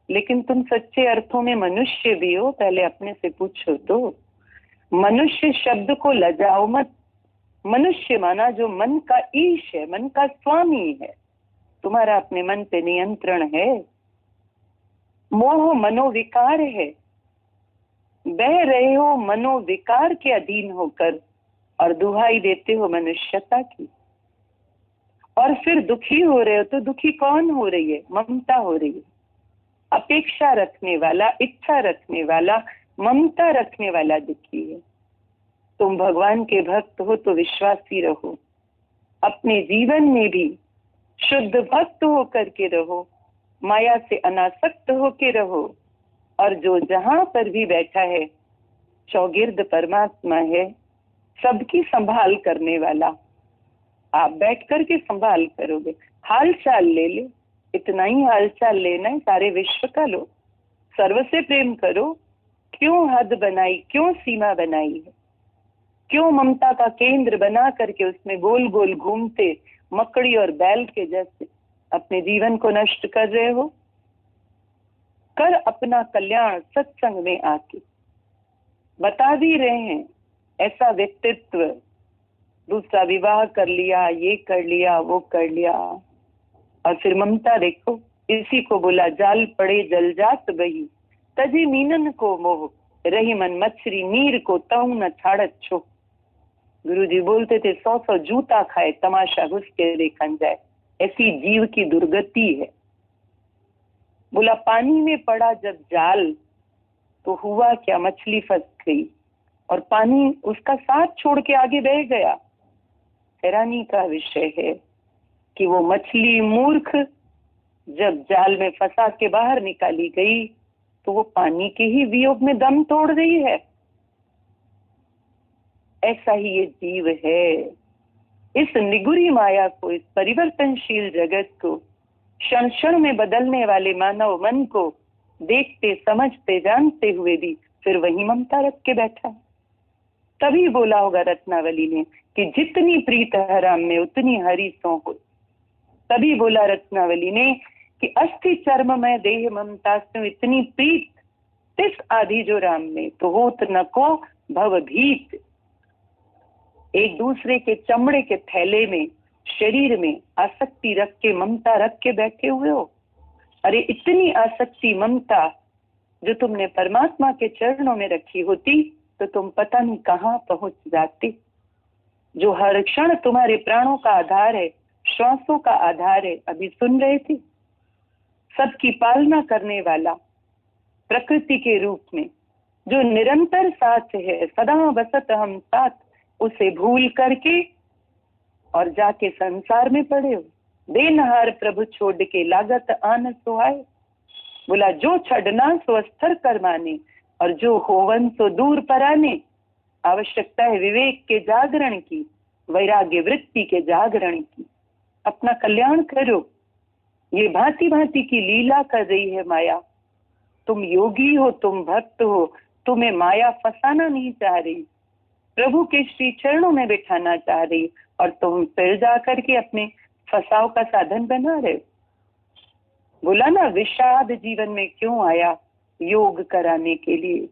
लेकिन तुम सच्चे अर्थों में मनुष्य भी हो? पहले अपने से पूछो तो। मनुष्य शब्द को लजाओ मत। मनुष्य माना जो मन का ईश है, मन का स्वामी है। तुम्हारा अपने मन पे नियंत्रण है। मोह मनोविकार है, बह रहे हो मनोविकार के अधीन होकर और दुहाई देते हो मनुष्यता की, और फिर दुखी हो रहे हो। तो दुखी कौन हो रही है? ममता हो रही है। अपेक्षा रखने वाला, इच्छा रखने वाला, ममता रखने वाला दुखी है। तुम भगवान के भक्त हो तो विश्वासी रहो, अपने जीवन में भी शुद्ध भक्त होकर के रहो, माया से अनासक्त होके रहो, और जो जहां पर भी बैठा है चौगिर्द परमात्मा है, सबकी संभाल करने वाला। आप बैठ करके संभाल करोगे, हाल चाल ले लो, इतना ही हाल चाल लेना है, सारे विश्व का लो, सर्व से प्रेम करो। क्यों हद बनाई, क्यों सीमा बनाई है, क्यों ममता का केंद्र बना करके उसमें गोल गोल घूमते मकड़ी और बैल के जैसे अपने जीवन को नष्ट कर रहे हो। कर अपना कल्याण सत्संग में आके। बता भी रहे हैं, ऐसा व्यक्तित्व, दूसरा विवाह कर लिया, ये कर लिया, वो कर लिया, और फिर ममता देखो, इसी को बोला जाल पड़े जल जात बही, तजी मीनन को मोह, रही मन मछरी नीर को तऊ न छाड़त छो। गुरुजी बोलते थे 100 जूता खाए तमाशा घुस के देखन जाए, ऐसी जीव की दुर्गति है। बोला पानी में पड़ा जब जाल तो हुआ क्या, मछली फंस गई और पानी उसका साथ छोड़ के आगे बह गया। हैरानी का विषय है कि वो मछली मूर्ख जब जाल में फंसा के बाहर निकाली गई तो वो पानी के ही वियोग में दम तोड़ रही है। ऐसा ही ये जीव है। इस निगुरी माया को, इस परिवर्तनशील जगत को, क्षण क्षण में बदलने वाले मानव मन को देखते समझते जानते हुए भी फिर वही ममता रख के बैठा। तभी बोला होगा रत्नावली ने कि जितनी प्रीत हराम में उतनी हरि सो हो। तभी बोला रत्नावली ने कि अस्थि चर्म में देह ममता से इतनी प्रीत तिस आदि जो राम में, तो होत न को भव भीत। एक दूसरे के चमड़े के थैले में, शरीर में आसक्ति रख के, ममता रख के बैठे हुए हो। अरे इतनी आसक्ति ममता जो तुमने परमात्मा के चरणों में रखी होती तो तुम पता नहीं कहाँ पहुंच जाते। जो हर क्षण तुम्हारे प्राणों का आधार है, श्वासों का आधार है, अभी सुन रहे थे, सबकी पालना करने वाला प्रकृति के रूप में जो निरंतर साथ है, सदा बसत हम साथ, उसे भूल करके और जाके संसार में पड़े हो। देनहार प्रभु छोड़ के लागत आन सुहाए। बोला जो छड़ना सो अस्थिर कर माने और जो होवन सो दूर पराने। आवश्यकता है विवेक के जागरण की, वैराग्य वृत्ति के जागरण की। अपना कल्याण करो। ये भांति भांति की लीला कर रही है माया। तुम योगी हो, तुम भक्त हो, तुम्हें माया फंसाना नहीं चाह रही, प्रभु के श्री चरणों में बिठाना चाह रही, और तुम फिर जाकर के अपने फसाव का साधन बना रहे। बोला ना विषाद जीवन में क्यों आया, योग कराने के लिए।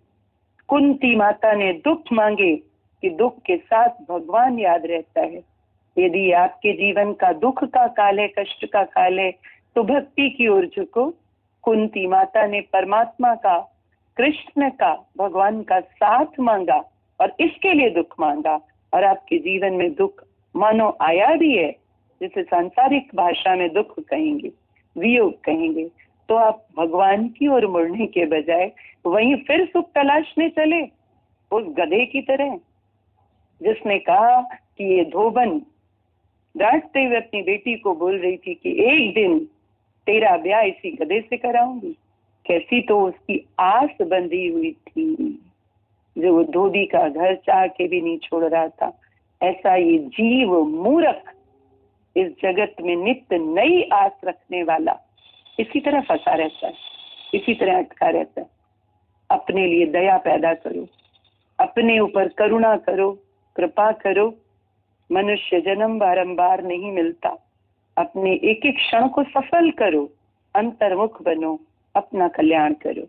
कुंती माता ने दुख मांगे कि दुख के साथ भगवान याद रहता है। यदि आपके जीवन का दुख का काल है, कष्ट का काल है, तो भक्ति की ओर झुको। कुंती माता ने परमात्मा का, कृष्ण का, भगवान का साथ मांगा और इसके लिए दुख मांगा, और आपके जीवन में दुख मानो आया भी है, जिसे सांसारिक भाषा में दुख कहेंगे, वियोग कहेंगे, तो आप भगवान की ओर मुड़ने के बजाय वहीं फिर सुख तलाशने चले, उस गधे की तरह जिसने कहा कि ये धोबन डांटते हुए अपनी बेटी को बोल रही थी कि एक दिन तेरा ब्याह इसी गधे से कराऊंगी। कैसी तो उसकी आस बंधी हुई थी, जो वो धोबी का घर चाह के भी नहीं छोड़ रहा था। ऐसा ये जीव मूर्ख इस जगत में नित्य नई आस रखने वाला इसी तरह फंसा रहता है, इसी तरह अटका रहता है। अपने लिए दया पैदा करो, अपने ऊपर करुणा करो, कृपा करो। मनुष्य जन्म बारंबार नहीं मिलता। अपने एक एक क्षण को सफल करो, अंतर्मुख बनो, अपना कल्याण करो।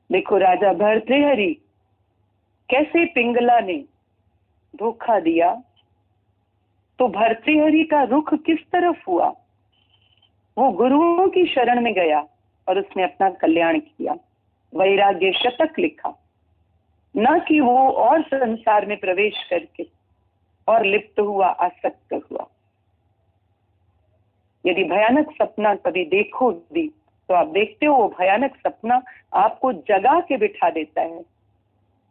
देखो राजा भर्तृहरि कैसे पिंगला ने धोखा दिया, तो भर्तृहरि का रुख किस तरफ हुआ। वो गुरुओं की शरण में गया और उसने अपना कल्याण किया, वैराग्य शतक लिखा, न कि वो और संसार में प्रवेश करके और लिप्त हुआ, आसक्त हुआ। यदि भयानक सपना कभी देखो भी तो आप देखते हो वो भयानक सपना आपको जगा के बिठा देता है।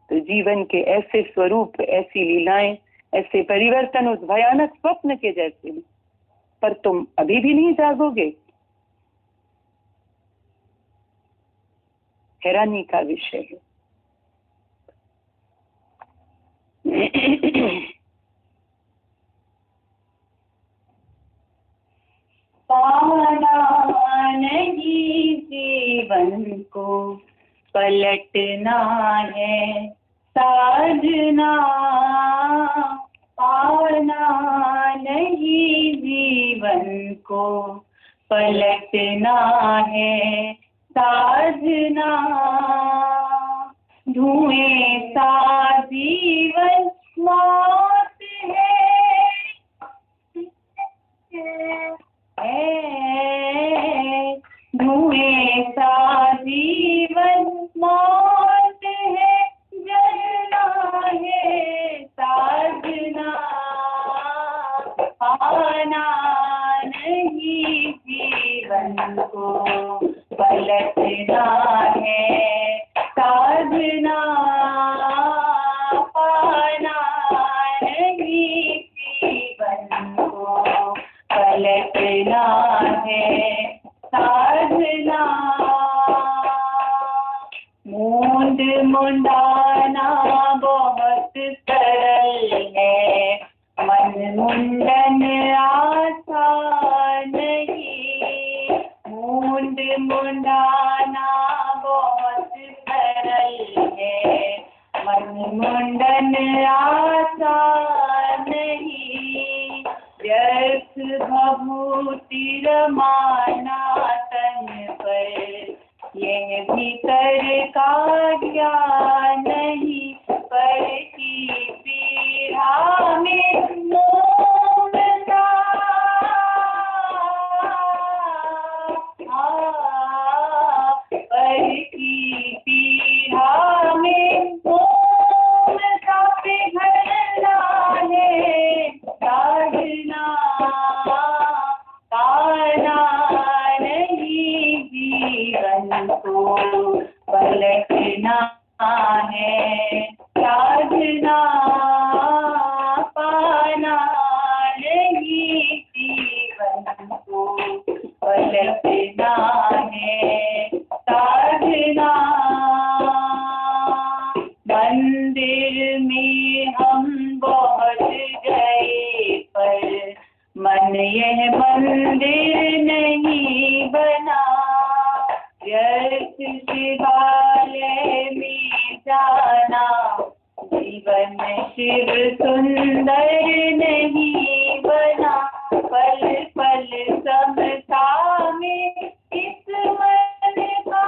तो जीवन के ऐसे स्वरूप, ऐसी लीलाएं, ऐसे परिवर्तन उस भयानक स्वप्न के जैसे, पर तुम अभी भी नहीं जागोगे। हैरानी का विषय है। पाना नहीं जीवन को पलटना है साधना, पाना नहीं जीवन को पलटना है साधना, धुएं सा जीवन मौत है, धुएं सा जीवन मौत है, जलना है साधना, पाना नहीं जीवन को पलटना है साधना, पाना नहीं जीवन को पलटना है साधना। मूंद मुंडाना बहुत सरल है, मन मुंडन आसान नहीं, मूंद मुंडाना बहुत सरल है, मन मुंडन आसान नहीं, व्यर्थ भभूति रमाना तन पर, यह भीतर का ज्ञान नहीं, पर की पीड़ा में मोहता, पर की पीड़ा में मोहता पिघलना है साधना, पाना नहीं जीवन को पलटना है साधना, पाना नहीं जीवन को पलटना है साधना। मंदिर में हम बहुत गए पर मन यह मंदिर नहीं बना, व्यर्थ शिवालय में जाना, जीवन शिव सुंदर नहीं बना, पल पल समता में इस मन का,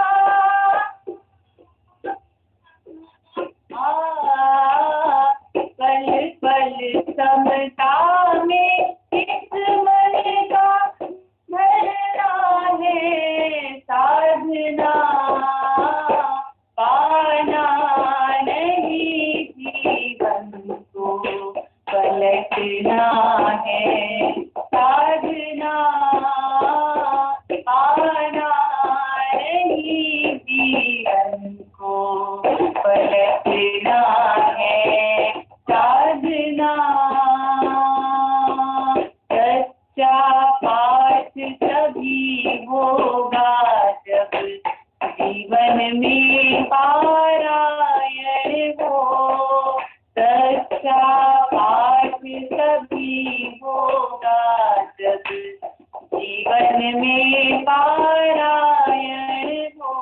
पल पल समता में इस मन का भरना है साधना, पाना नहीं जीवन को पलटना है साधना, पाना नहीं जीवन को पलटना है साधना। सच्चा पाठ तभी होगा जब जीवन में पारायण हो, सच्चा पाठ तभी होगा जब जीवन में पारायण हो,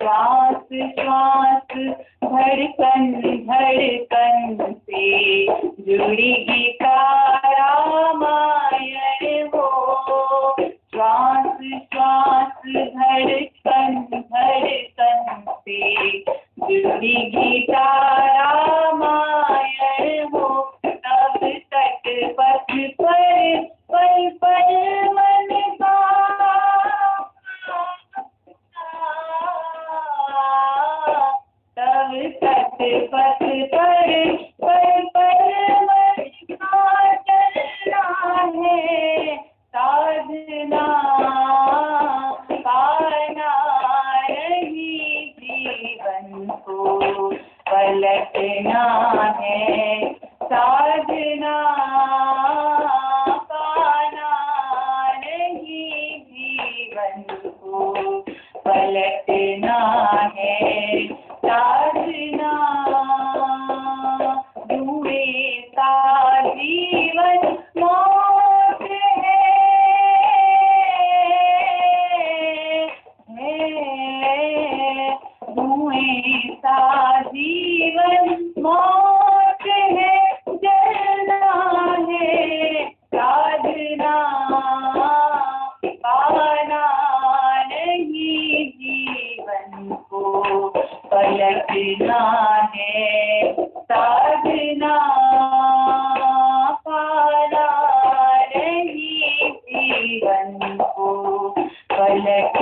श्वास श्वास धड़कन धड़कन से जुड़ी गीता रामायण हो, श्वास श्वास धड़कन धड़कन से जुड़ी गीता रामायण हो, तब तट पथ पर पल पल मन का, साधना है साधना पारा रही जीवन को पलक